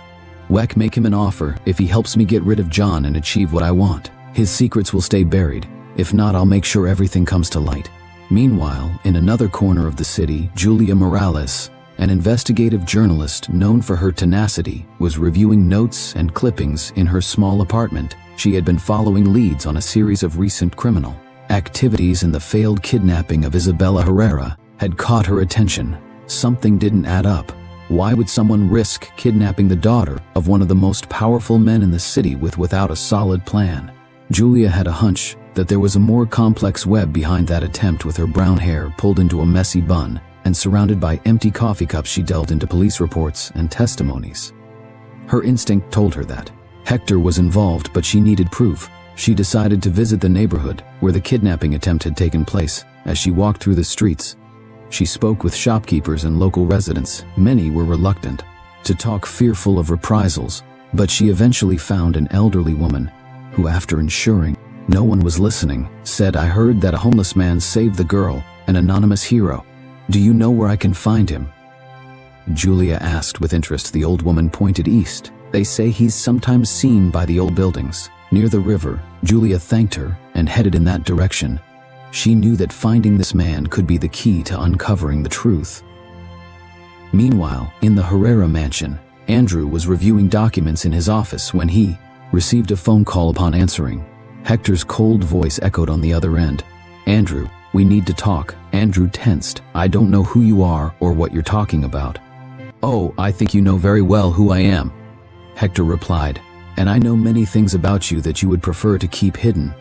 "Weck, make him an offer. If he helps me get rid of John and achieve what I want, his secrets will stay buried. If not, I'll make sure everything comes to light." Meanwhile, in another corner of the city, Julia Morales, an investigative journalist known for her tenacity, was reviewing notes and clippings in her small apartment. She had been following leads on a series of recent criminal activities, and the failed kidnapping of Isabella Herrera had caught her attention. Something didn't add up. Why would someone risk kidnapping the daughter of one of the most powerful men in the city without a solid plan? Julia had a hunch that there was a more complex web behind that attempt. With her brown hair pulled into a messy bun and surrounded by empty coffee cups, she delved into police reports and testimonies. Her instinct told her that Hector was involved, but she needed proof. She decided to visit the neighborhood where the kidnapping attempt had taken place. As she walked through the streets, she spoke with shopkeepers and local residents. Many were reluctant to talk, fearful of reprisals, but she eventually found an elderly woman who, after ensuring no one was listening, said, "I heard that a homeless man saved the girl, an anonymous hero. Do you know where I can find him?" Julia asked with interest. The old woman pointed east. "They say he's sometimes seen by the old buildings near the river." Julia thanked her and headed in that direction. She knew that finding this man could be the key to uncovering the truth. Meanwhile, in the Herrera mansion, Andrew was reviewing documents in his office when he received a phone call. Upon answering, Hector's cold voice echoed on the other end. "Andrew, we need to talk." Andrew tensed. "I don't know who you are or what you're talking about." "Oh, I think you know very well who I am," Hector replied. "And I know many things about you that you would prefer to keep hidden."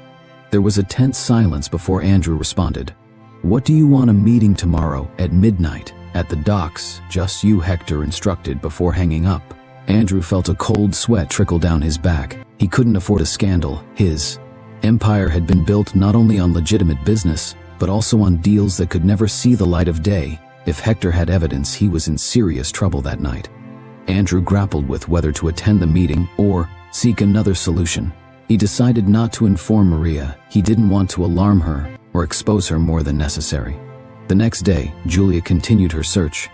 There was a tense silence before Andrew responded. "What do you want a meeting tomorrow at midnight at the docks? Just you," Hector instructed before hanging up. Andrew felt a cold sweat trickle down his back. He couldn't afford a scandal. His empire had been built not only on legitimate business, but also on deals that could never see the light of day. If Hector had evidence, he was in serious trouble that night. Andrew grappled with whether to attend the meeting or seek another solution. He decided not to inform Maria. He didn't want to alarm her or expose her more than necessary. The next day, Julia continued her search.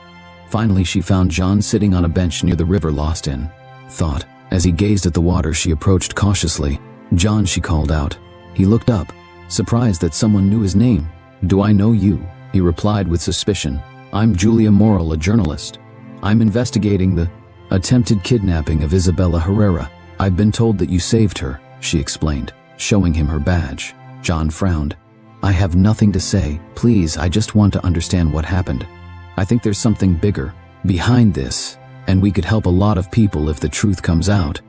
Finally, she found John sitting on a bench near the river, lost in thought. As he gazed at the water, she approached cautiously. "John," she called out. He looked up, surprised that someone knew his name. "Do I know you?" he replied with suspicion. "I'm Julia Morrill, a journalist. I'm investigating the attempted kidnapping of Isabella Herrera. I've been told that you saved her," she explained, showing him her badge. John frowned. "I have nothing to say. Please, I just want to understand what happened. I think there's something bigger behind this, and we could help a lot of people if the truth comes out."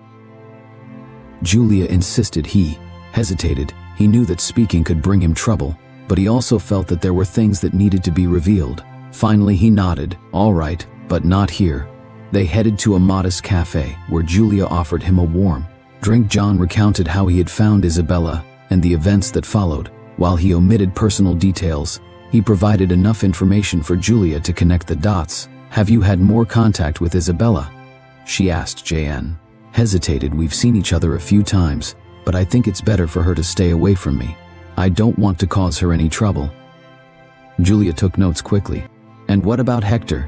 Julia insisted. He hesitated. He knew that speaking could bring him trouble, but he also felt that there were things that needed to be revealed. Finally, he nodded. "All right, but not here." They headed to a modest cafe where Julia offered him a warm drink. John recounted how he had found Isabella and the events that followed. While he omitted personal details, he provided enough information for Julia to connect the dots. "Have you had more contact with Isabella?" she asked. JN hesitated. "We've seen each other a few times, but I think it's better for her to stay away from me. I don't want to cause her any trouble." Julia took notes quickly. "And what about Hector?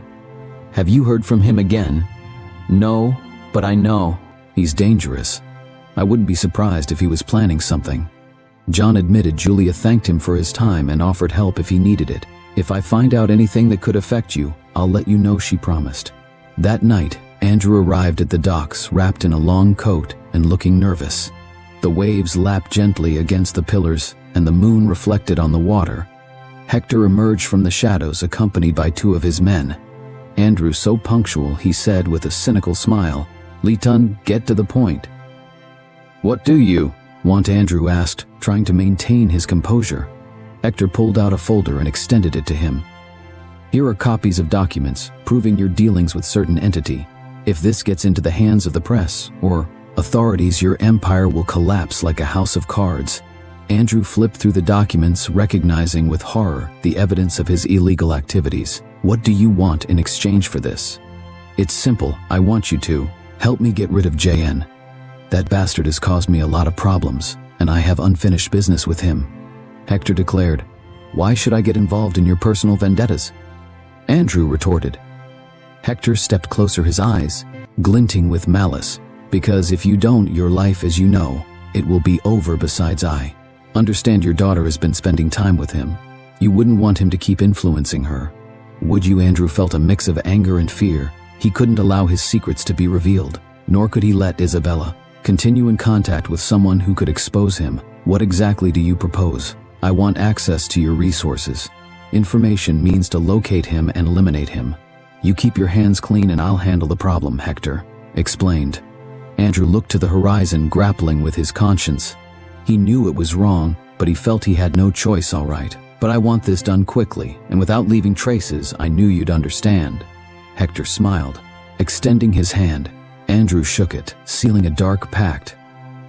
Have you heard from him again?" "No, but I know he's dangerous. I wouldn't be surprised if he was planning something." John admitted. Julia thanked him for his time and offered help if he needed it. "If I find out anything that could affect you, I'll let you know," she promised. That night, Andrew arrived at the docks wrapped in a long coat and looking nervous. The waves lapped gently against the pillars and the moon reflected on the water. Hector emerged from the shadows accompanied by two of his men. Andrew, so punctual, he said with a cynical smile, "Liton, get to the point." "What do you want?" Andrew asked, trying to maintain his composure. Hector pulled out a folder and extended it to him. "Here are copies of documents proving your dealings with certain entity. If this gets into the hands of the press or authorities, your empire will collapse like a house of cards." Andrew flipped through the documents, recognizing with horror the evidence of his illegal activities. "What do you want in exchange for this?" "It's simple. I want you to help me get rid of JN. That bastard has caused me a lot of problems, and I have unfinished business with him," Hector declared. "Why should I get involved in your personal vendettas?" Andrew retorted. Hector stepped closer, his eyes glinting with malice. "Because if you don't, your life as you know, it will be over. Besides, I understand your daughter has been spending time with him. You wouldn't want him to keep influencing her, would you?" Andrew felt a mix of anger and fear. He couldn't allow his secrets to be revealed, nor could he let Isabella continue in contact with someone who could expose him. "What exactly do you propose?" "I want access to your resources. Information means to locate him and eliminate him. You keep your hands clean and I'll handle the problem," Hector explained. Andrew looked to the horizon, grappling with his conscience. He knew it was wrong, but he felt he had no choice. "All right, but I want this done quickly and without leaving traces. I knew you'd understand." Hector smiled, extending his hand. Andrew shook it, sealing a dark pact.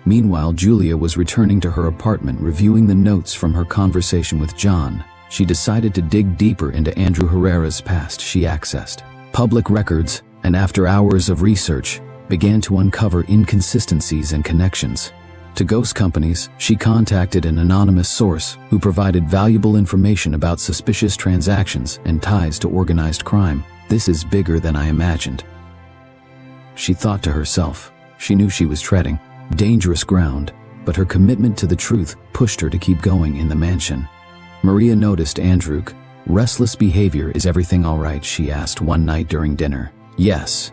Meanwhile, Julia was returning to her apartment, reviewing the notes from her conversation with John. She decided to dig deeper into Andrew Herrera's past. She accessed public records, and after hours of research, began to uncover inconsistencies and connections to ghost companies. She contacted an anonymous source who provided valuable information about suspicious transactions and ties to organized crime. "This is bigger than I imagined," she thought to herself. She knew she was treading dangerous ground, but her commitment to the truth pushed her to keep going. In the mansion, Maria noticed Andrew's restless behavior. "Is everything all right?" she asked one night during dinner. "Yes,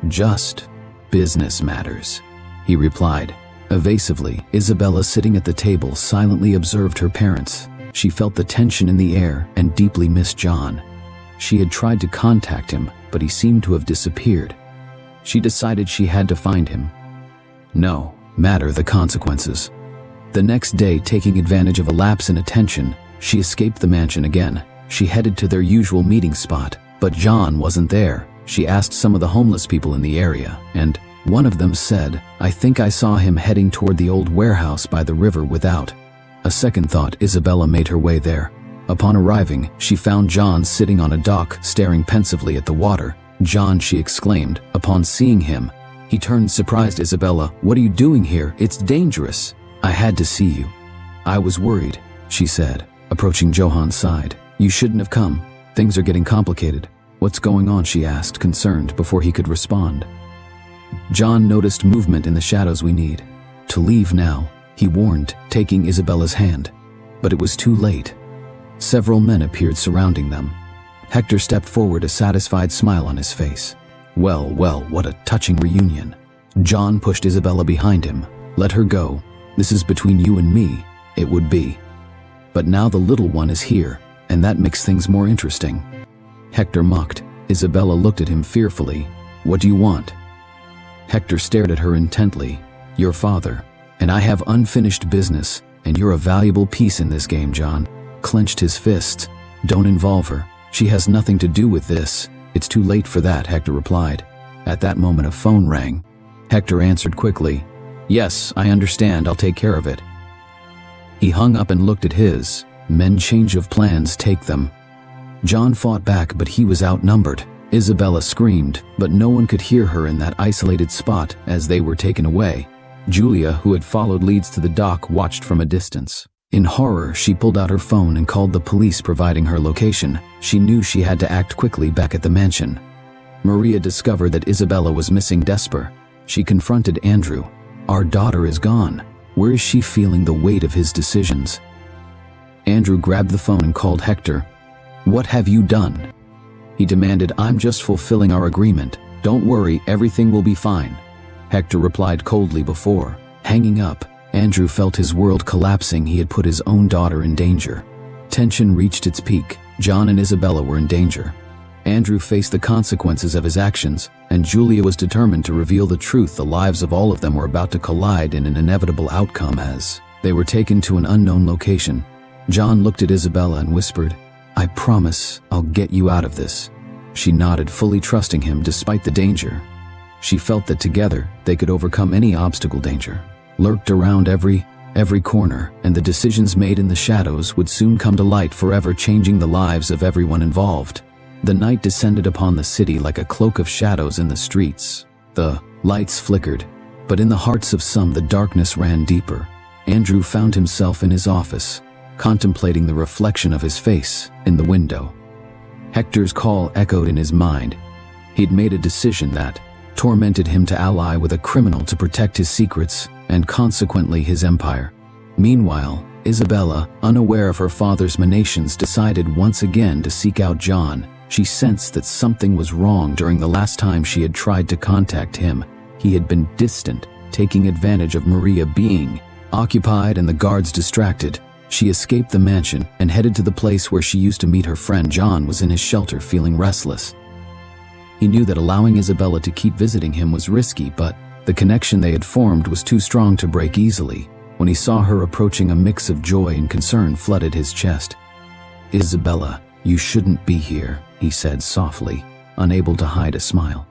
Just business matters, he replied. Evasively, Isabella, sitting at the table, silently observed her parents. She felt the tension in the air and deeply missed John. She had tried to contact him, but he seemed to have disappeared. She decided she had to find him. No matter the consequences. The next day, taking advantage of a lapse in attention, she escaped the mansion again. She headed to their usual meeting spot, but John wasn't there. She asked some of the homeless people in the area, and one of them said, "I think I saw him heading toward the old warehouse by the river." Without a second thought, Isabella made her way there. Upon arriving, she found John sitting on a dock, staring pensively at the water. "John," she exclaimed, upon seeing him. He turned surprised. "Isabella, what are you doing here? It's dangerous." "I had to see you. I was worried," she said, approaching Johan's side. "You shouldn't have come. Things are getting complicated." "What's going on?" she asked, concerned, before he could respond. John noticed movement in the shadows. "We need to leave now," he warned, taking Isabella's hand. But it was too late. Several men appeared surrounding them. Hector stepped forward, a satisfied smile on his face. Well, what a touching reunion." John pushed Isabella behind him. "Let her go. This is between you and me." "It would be. But now the little one is here, and that makes things more interesting," Hector mocked. Isabella looked at him fearfully. "What do you want?" Hector stared at her intently. "Your father, and I have unfinished business, and you're a valuable piece in this game." John clenched his fists. "Don't involve her. She has nothing to do with this." "It's too late for that," Hector replied. At that moment, a phone rang. Hector answered quickly. "Yes, I understand. I'll take care of it." He hung up and looked at his men. "Change of plans, take them." John fought back, but he was outnumbered. Isabella screamed, but no one could hear her in that isolated spot as they were taken away. Julia, who had followed leads to the dock, watched from a distance. In horror, she pulled out her phone and called the police, providing her location. She knew she had to act quickly back at the mansion. Maria discovered that Isabella was missing. Desperate, she confronted Andrew. "Our daughter is gone. Where is she?" Feeling the weight of his decisions, Andrew grabbed the phone and called Hector. "What have you done?" he demanded. "I'm just fulfilling our agreement. Don't worry, everything will be fine," Hector replied coldly. Before hanging up, Andrew felt his world collapsing. He had put his own daughter in danger. Tension reached its peak. John and Isabella were in danger. Andrew faced the consequences of his actions, and Julia was determined to reveal the truth. The lives of all of them were about to collide in an inevitable outcome as they were taken to an unknown location. John looked at Isabella and whispered, "I promise I'll get you out of this." She nodded, fully trusting him despite the danger. She felt that together they could overcome any obstacle. Danger lurked around every corner, and the decisions made in the shadows would soon come to light, forever changing the lives of everyone involved. The night descended upon the city like a cloak of shadows in the streets. The lights flickered, but in the hearts of some the darkness ran deeper. Andrew found himself in his office, contemplating the reflection of his face in the window. Hector's call echoed in his mind. He'd made a decision that tormented him to ally with a criminal to protect his secrets and consequently his empire. Meanwhile, Isabella, unaware of her father's machinations, decided once again to seek out John. She sensed that something was wrong. During the last time she had tried to contact him, he had been distant, taking advantage of Maria being occupied and the guards distracted. She escaped the mansion and headed to the place where she used to meet her friend. John was in his shelter, feeling restless. He knew that allowing Isabella to keep visiting him was risky, but the connection they had formed was too strong to break easily. When he saw her approaching, a mix of joy and concern flooded his chest. "Isabella, you shouldn't be here," he said softly, unable to hide a smile.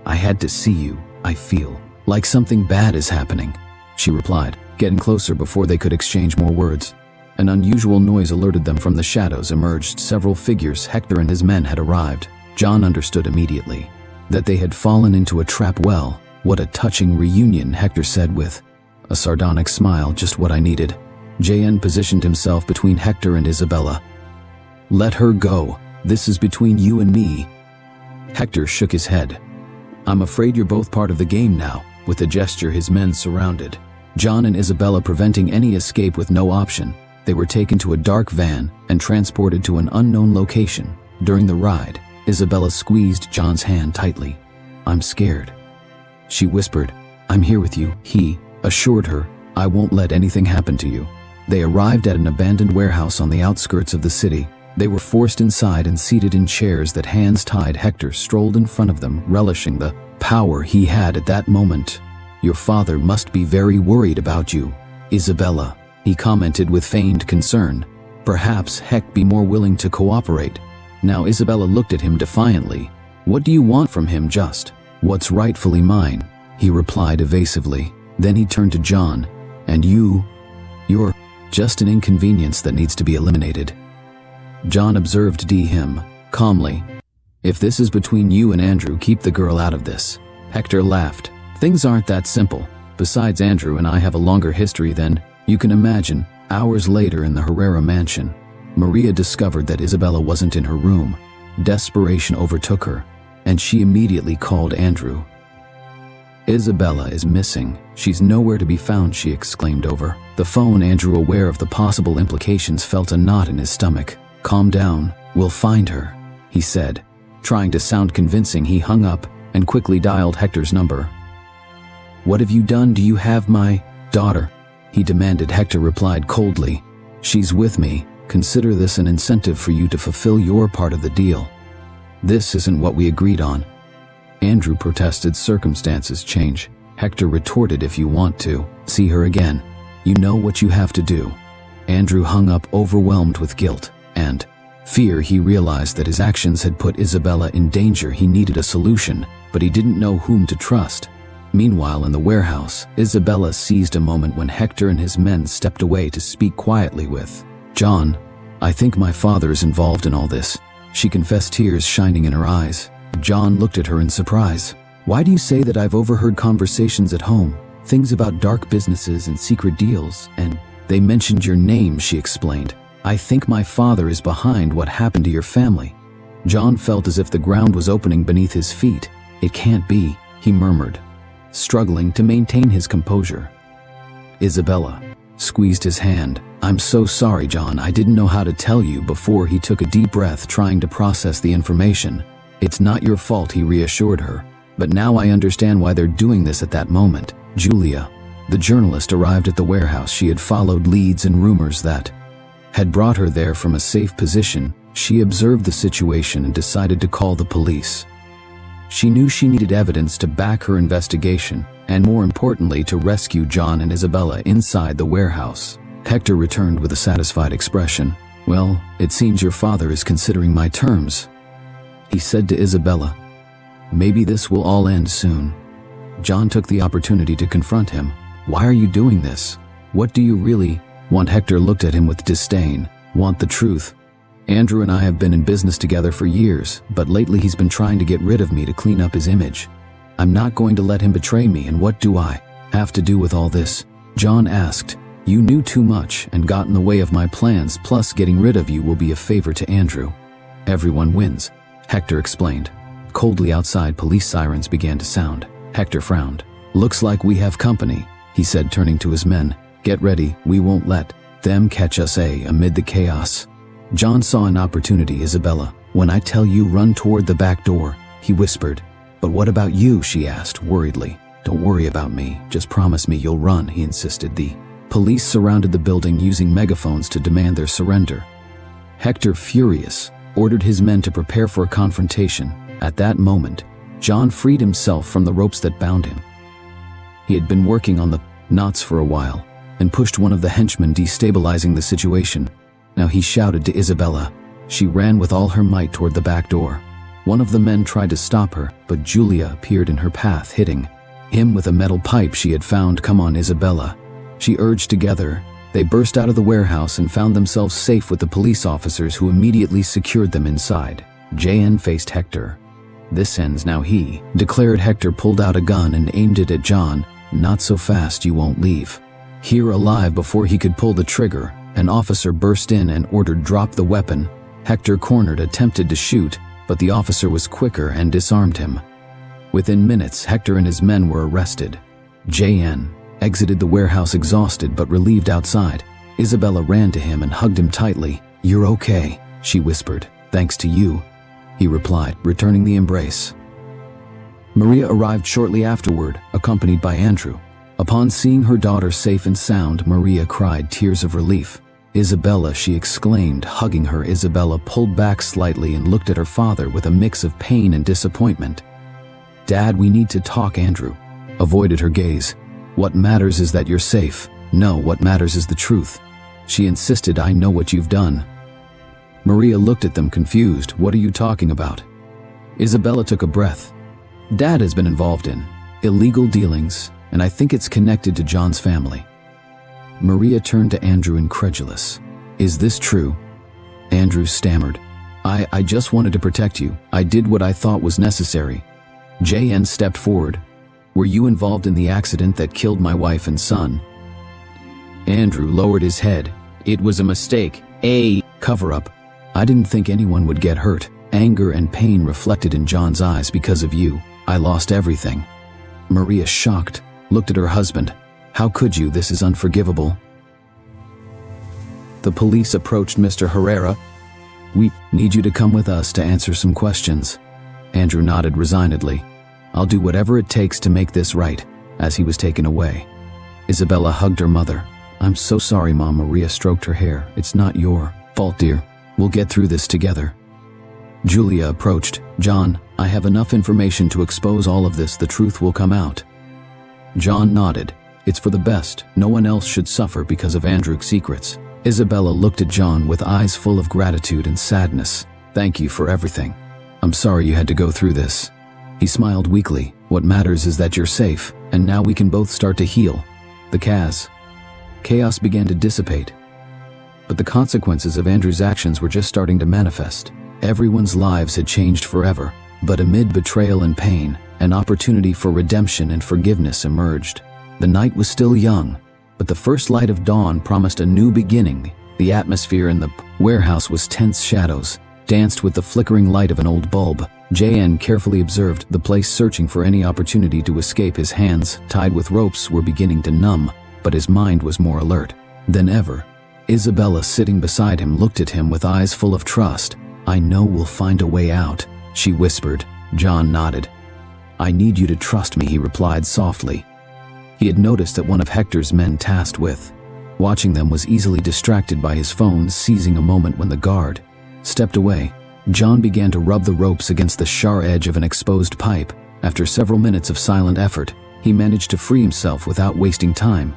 "I had to see you. I feel like something bad is happening," she replied, getting closer before they could exchange more words. An unusual noise alerted them. From the shadows emerged several figures. Hector and his men had arrived. John understood immediately that they had fallen into a trap. "Well, what a touching reunion," Hector said with a sardonic smile. "Just what I needed." JN positioned himself between Hector and Isabella. "Let her go. This is between you and me." Hector shook his head. "I'm afraid you're both part of the game now." With a gesture, his men surrounded John and Isabella, preventing any escape. With no option, they were taken to a dark van and transported to an unknown location. During the ride, Isabella squeezed John's hand tightly. I'm scared." She whispered, "I'm here with you." He assured her, "I won't let anything happen to you." They arrived at an abandoned warehouse on the outskirts of the city. They were forced inside and seated in chairs that hands tied. Hector strolled in front of them, relishing the power he had at that moment. "Your father must be very worried about you, Isabella," he commented with feigned concern. Perhaps Heck be more willing to cooperate. Now Isabella looked at him defiantly. "What do you want from him? Just what's rightfully mine," he replied evasively. Then he turned to John. "And you're just an inconvenience that needs to be eliminated." John observed him calmly. "If this is between you and Andrew, keep the girl out of this." Hector laughed. "Things aren't that simple. Besides, Andrew and I have a longer history than you can imagine." Hours later in the Herrera mansion, Maria discovered that Isabella wasn't in her room. Desperation overtook her, and she immediately called Andrew. "Isabella is missing. She's nowhere to be found," she exclaimed over the phone. Andrew, aware of the possible implications, felt a knot in his stomach. "Calm down, we'll find her," he said. Trying to sound convincing, he hung up and quickly dialed Hector's number. "What have you done? Do you have my daughter?" he demanded. Hector replied coldly, "She's with me. Consider this an incentive for you to fulfill your part of the deal." "This isn't what we agreed on." Andrew protested. "Circumstances change," Hector retorted. "If you want to see her again, you know what you have to do." Andrew hung up, overwhelmed with guilt and fear. He realized that his actions had put Isabella in danger. He needed a solution, but he didn't know whom to trust. Meanwhile, in the warehouse, Isabella seized a moment when Hector and his men stepped away to speak quietly with John. "I think my father is involved in all this," she confessed, tears shining in her eyes. John looked at her in surprise. "Why do you say that? I've overheard conversations at home, things about dark businesses and secret deals, and they mentioned your name," she explained. "I think my father is behind what happened to your family." John felt as if the ground was opening beneath his feet. "It can't be," he murmured, struggling to maintain his composure. Isabella squeezed his hand. "I'm so sorry, John. I didn't know how to tell you before." He took a deep breath, trying to process the information. "It's not your fault," he reassured her. "But now I understand why they're doing this." At that moment, Julia, the journalist, arrived at the warehouse. She had followed leads and rumors that had brought her there from a safe position. She observed the situation and decided to call the police. She knew she needed evidence to back her investigation, and more importantly, to rescue John and Isabella inside the warehouse. Hector returned with a satisfied expression. "Well, it seems your father is considering my terms," he said to Isabella. "Maybe this will all end soon." John took the opportunity to confront him. "Why are you doing this? What do you really want?" Hector looked at him with disdain. "Want the truth? Andrew and I have been in business together for years, but lately he's been trying to get rid of me to clean up his image. I'm not going to let him betray me, and what do I have to do with all this?" John asked. "You knew too much and got in the way of my plans, plus getting rid of you will be a favor to Andrew. Everyone wins," Hector explained. Coldly outside, police sirens began to sound. Hector frowned. "Looks like we have company," he said, turning to his men. "Get ready, we won't let them catch us." Amid the chaos, John saw an opportunity. "Isabella, when I tell you, run toward the back door," he whispered. "But what about you?" she asked worriedly. "Don't worry about me, just promise me you'll run," he insisted. The police surrounded the building, using megaphones to demand their surrender. Hector, furious, ordered his men to prepare for a confrontation. At that moment, John freed himself from the ropes that bound him. He had been working on the knots for a while, and pushed one of the henchmen, destabilizing the situation. Now he shouted to Isabella. She ran with all her might toward the back door. One of the men tried to stop her, but Julia appeared in her path, hitting him with a metal pipe she had found. "Come on, Isabella," she urged. Together, they burst out of the warehouse and found themselves safe with the police officers, who immediately secured them inside. JN faced Hector. "This ends now," he declared. Hector pulled out a gun and aimed it at John. "Not so fast, you won't leave here alive." Before he could pull the trigger, an officer burst in and ordered, "Drop the weapon." Hector, cornered, attempted to shoot, but the officer was quicker and disarmed him. Within minutes, Hector and his men were arrested. JN exited the warehouse exhausted but relieved. Outside, Isabella ran to him and hugged him tightly. "You're okay," she whispered. "Thanks to you," he replied, returning the embrace. Maria arrived shortly afterward, accompanied by Andrew. Upon seeing her daughter safe and sound, Maria cried tears of relief. "Isabella," she exclaimed, hugging her. Isabella pulled back slightly and looked at her father with a mix of pain and disappointment. "Dad, we need to talk." Andrew avoided her gaze. "What matters is that you're safe." "No, what matters is the truth," she insisted. "I know what you've done." Maria looked at them confused. "What are you talking about?" Isabella took a breath. "Dad has been involved in illegal dealings, and I think it's connected to John's family." Maria turned to Andrew, incredulous. "Is this true?" Andrew stammered. I just wanted to protect you. I did what I thought was necessary." JN stepped forward. "Were you involved in the accident that killed my wife and son?" Andrew lowered his head. "It was a mistake. A cover-up. I didn't think anyone would get hurt." Anger and pain reflected in John's eyes. "Because of you, I lost everything." Maria, shocked, looked at her husband. "How could you? This is unforgivable." The police approached Mr. Herrera. "We need you to come with us to answer some questions." Andrew nodded resignedly. "I'll do whatever it takes to make this right," as he was taken away. Isabella hugged her mother. "I'm so sorry, Mom." Maria stroked her hair. "It's not your fault, dear. We'll get through this together." Julia approached. "John, I have enough information to expose all of this. The truth will come out." John nodded. "It's for the best. No one else should suffer because of Andrew's secrets." Isabella looked at John with eyes full of gratitude and sadness. "Thank you for everything. I'm sorry you had to go through this." He smiled weakly. "What matters is that you're safe, and now we can both start to heal." The chaos began to dissipate. But the consequences of Andrew's actions were just starting to manifest. Everyone's lives had changed forever, but amid betrayal and pain, an opportunity for redemption and forgiveness emerged. The night was still young, but the first light of dawn promised a new beginning. The atmosphere in the warehouse was tense. Shadows danced with the flickering light of an old bulb. JN carefully observed the place, searching for any opportunity to escape. His hands, tied with ropes, were beginning to numb, but his mind was more alert than ever. Isabella, sitting beside him, looked at him with eyes full of trust. "I know we'll find a way out," she whispered. John nodded. "I need you to trust me," he replied softly. He had noticed that one of Hector's men tasked with watching them was easily distracted by his phone. Seizing a moment when the guard stepped away, John began to rub the ropes against the sharp edge of an exposed pipe. After several minutes of silent effort, he managed to free himself without wasting time.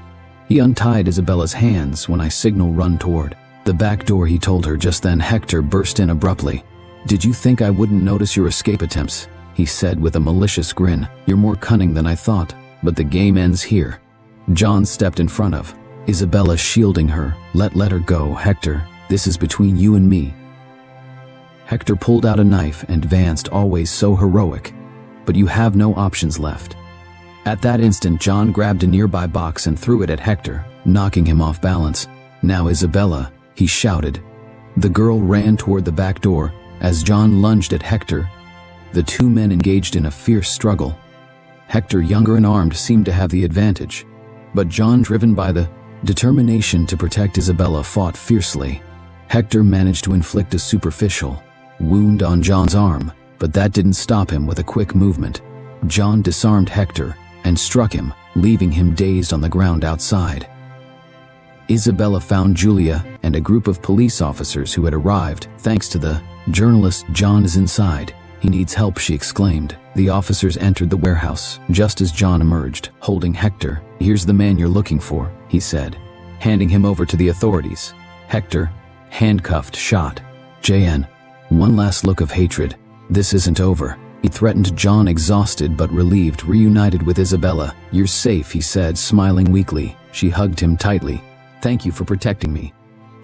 He untied Isabella's hands. "When I signal, run toward the back door," he told her. Just then Hector burst in abruptly. "Did you think I wouldn't notice your escape attempts?" he said with a malicious grin. "You're more cunning than I thought, but the game ends here." John stepped in front of Isabella, shielding her. Let her go, Hector. This is between you and me." Hector pulled out a knife and advanced, always so heroic. "But you have no options left." At that instant, John grabbed a nearby box and threw it at Hector, knocking him off balance. "Now, Isabella," he shouted. The girl ran toward the back door. As John lunged at Hector, the two men engaged in a fierce struggle. Hector, younger and armed, seemed to have the advantage, but John, driven by the determination to protect Isabella, fought fiercely. Hector managed to inflict a superficial wound on John's arm, but that didn't stop him. With a quick movement, John disarmed Hector and struck him, leaving him dazed on the ground outside. Isabella found Julia and a group of police officers who had arrived. "Thanks to the journalist, John is inside. He needs help," she exclaimed. The officers entered the warehouse just as John emerged, holding Hector. "Here's the man you're looking for," he said, handing him over to the authorities. Hector, handcuffed, shot. JN, one last look of hatred. "This isn't over," he threatened. John, exhausted but relieved, reunited with Isabella. "You're safe," he said, smiling weakly. She hugged him tightly. "Thank you for protecting me."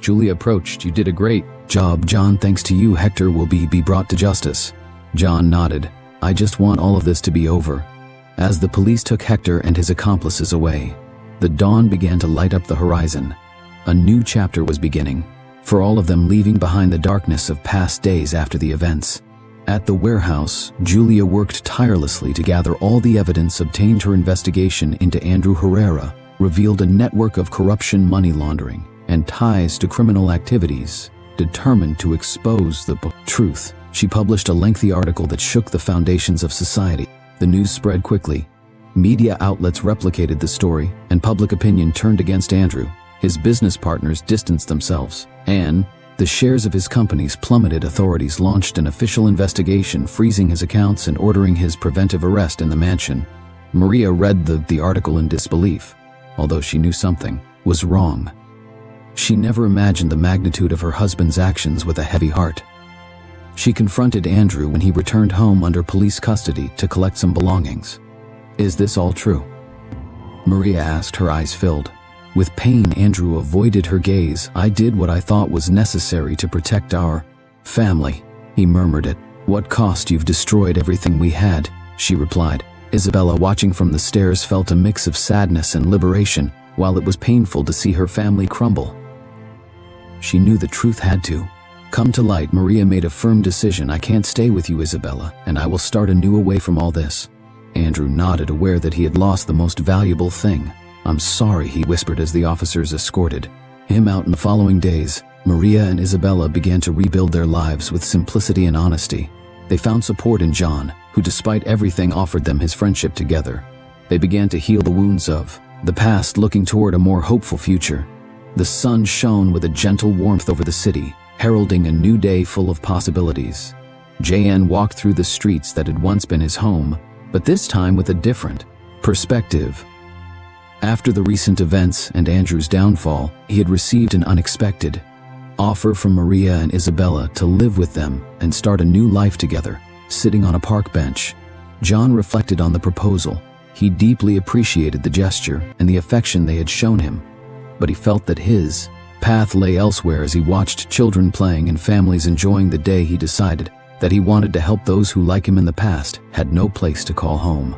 Julia approached. "You did a great job, John. Thanks to you, Hector will be brought to justice." John nodded. "I just want all of this to be over." As the police took Hector and his accomplices away, the dawn began to light up the horizon. A new chapter was beginning, for all of them, leaving behind the darkness of past days after the events. At the warehouse, Julia worked tirelessly to gather all the evidence. Obtained her investigation into Andrew Herrera revealed a network of corruption, money laundering, and ties to criminal activities. Determined to expose the truth, she published a lengthy article that shook the foundations of society. The news spread quickly. Media outlets replicated the story, and public opinion turned against Andrew. His business partners distanced themselves, and the shares of his companies plummeted. Authorities launched an official investigation, freezing his accounts and ordering his preventive arrest in the mansion. Maria read the article in disbelief, although she knew something was wrong. She never imagined the magnitude of her husband's actions with a heavy heart. She confronted Andrew when he returned home under police custody to collect some belongings. "Is this all true?" Maria asked, her eyes filled. With pain, Andrew avoided her gaze. "I did what I thought was necessary to protect our family," he murmured. "At what cost? You've destroyed everything we had," she replied. Isabella, watching from the stairs, felt a mix of sadness and liberation, while it was painful to see her family crumble. She knew the truth had to come to light. Maria made a firm decision. "I can't stay with you, Isabella, and I will start anew away from all this." Andrew nodded, aware that he had lost the most valuable thing. "I'm sorry," he whispered as the officers escorted him out. In the following days, Maria and Isabella began to rebuild their lives with simplicity and honesty. They found support in John, who despite everything offered them his friendship. Together, they began to heal the wounds of the past, looking toward a more hopeful future. The sun shone with a gentle warmth over the city, heralding a new day full of possibilities. JN walked through the streets that had once been his home, but this time with a different perspective. After the recent events and Andrew's downfall, he had received an unexpected offer from Maria and Isabella to live with them and start a new life together. Sitting on a park bench, John reflected on the proposal. He deeply appreciated the gesture and the affection they had shown him, but he felt that his path lay elsewhere. As he watched children playing and families enjoying the day, he decided that he wanted to help those who, like him in the past, had no place to call home.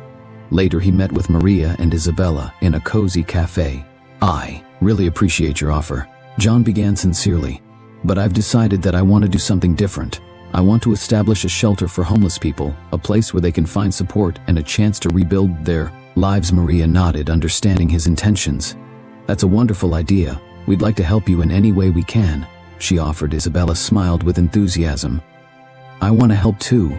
Later, he met with Maria and Isabella in a cozy cafe. "I really appreciate your offer," John began sincerely, "but I've decided that I want to do something different. I want to establish a shelter for homeless people, a place where they can find support and a chance to rebuild their lives." Maria nodded, understanding his intentions. "That's a wonderful idea. We'd like to help you in any way we can," she offered. Isabella smiled with enthusiasm. "I want to help too.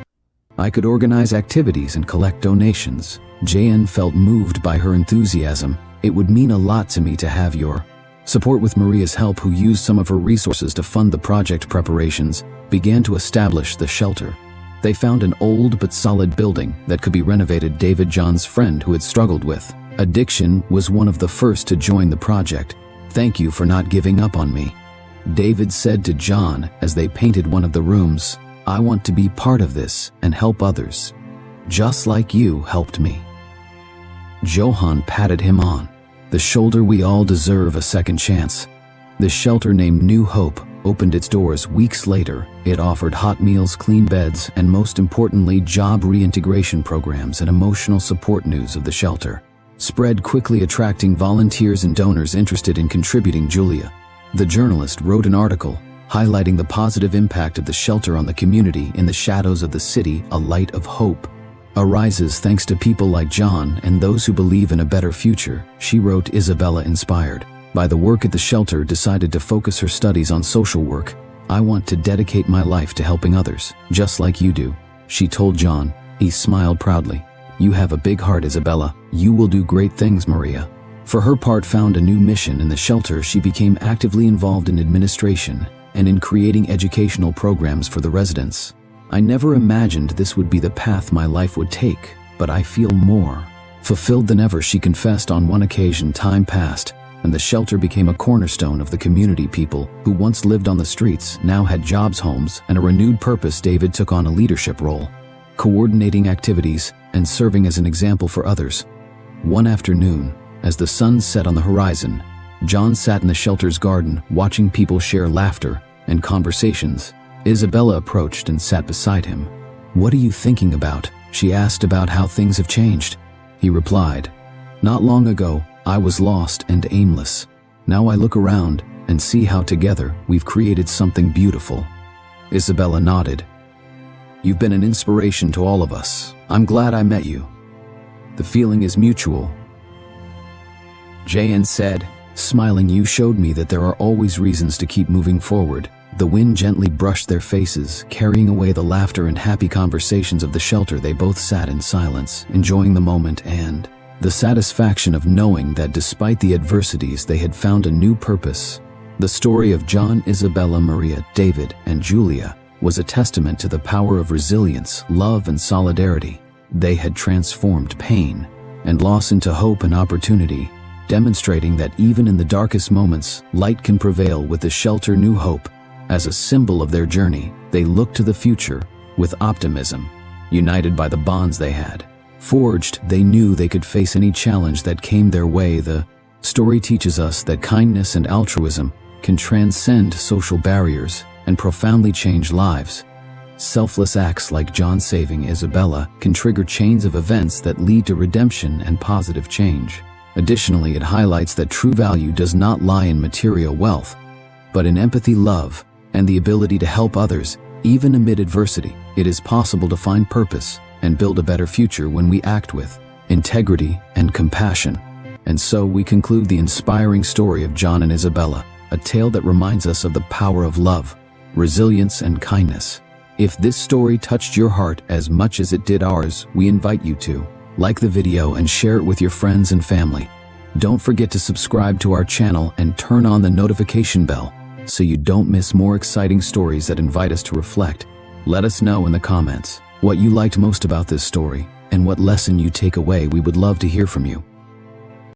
I could organize activities and collect donations." JN felt moved by her enthusiasm. "It would mean a lot to me to have your support." With Maria's help, who used some of her resources to fund the project, preparations began to establish the shelter. They found an old but solid building that could be renovated. David, John's friend who had struggled with addiction, was one of the first to join the project. "Thank you for not giving up on me," David said to John as they painted one of the rooms. "I want to be part of this and help others, just like you helped me." Johan patted him on the shoulder. "We all deserve a second chance." The shelter, named New Hope, opened its doors weeks later. It offered hot meals, clean beds, and most importantly, job reintegration programs and emotional support. News of the shelter spread quickly, attracting volunteers and donors interested in contributing. Julia, the journalist, wrote an article highlighting the positive impact of the shelter on the community. "In the shadows of the city, a light of hope arises thanks to people like John and those who believe in a better future," she wrote. Isabella, inspired by the work at the shelter, decided to focus her studies on social work. "I want to dedicate my life to helping others, just like you do," she told John. He smiled proudly. "You have a big heart, Isabella. You will do great things." Maria, for her part, found a new mission in the shelter. She became actively involved in administration and in creating educational programs for the residents. "I never imagined this would be the path my life would take, but I feel more fulfilled than ever," she confessed. On one occasion, time passed, and the shelter became a cornerstone of the community. People who once lived on the streets now had jobs, homes, and a renewed purpose. David took on a leadership role, coordinating activities and serving as an example for others. One afternoon, as the sun set on the horizon, John sat in the shelter's garden, watching people share laughter and conversations. Isabella approached and sat beside him. "What are you thinking about?" she asked. "About how things have changed," he replied. "Not long ago, I was lost and aimless. Now I look around and see how together we've created something beautiful." Isabella nodded. "You've been an inspiration to all of us. I'm glad I met you. The feeling is mutual," JN said, Smiling, you showed me that there are always reasons to keep moving forward. The wind gently brushed their faces, carrying away the laughter and happy conversations of the shelter. They both sat in silence, enjoying the moment and the satisfaction of knowing that despite the adversities they had found a new purpose. The story of John, Isabella, Maria, David, and Julia was a testament to the power of resilience, love, and solidarity. They had transformed pain and loss into hope and opportunity, demonstrating that even in the darkest moments, light can prevail with the shelter New Hope. As a symbol of their journey, they looked to the future with optimism. United by the bonds they had forged, they knew they could face any challenge that came their way. The story teaches us that kindness and altruism can transcend social barriers and profoundly change lives. Selfless acts like John saving Isabella can trigger chains of events that lead to redemption and positive change. Additionally, it highlights that true value does not lie in material wealth, but in empathy, love, and the ability to help others. Even amid adversity, it is possible to find purpose and build a better future when we act with integrity and compassion. And so we conclude the inspiring story of John and Isabella, a tale that reminds us of the power of love, resilience, and kindness. If this story touched your heart as much as it did ours, we invite you to like the video and share it with your friends and family. Don't forget to subscribe to our channel and turn on the notification bell so you don't miss more exciting stories that invite us to reflect. Let us know in the comments what you liked most about this story and what lesson you take away. We would love to hear from you.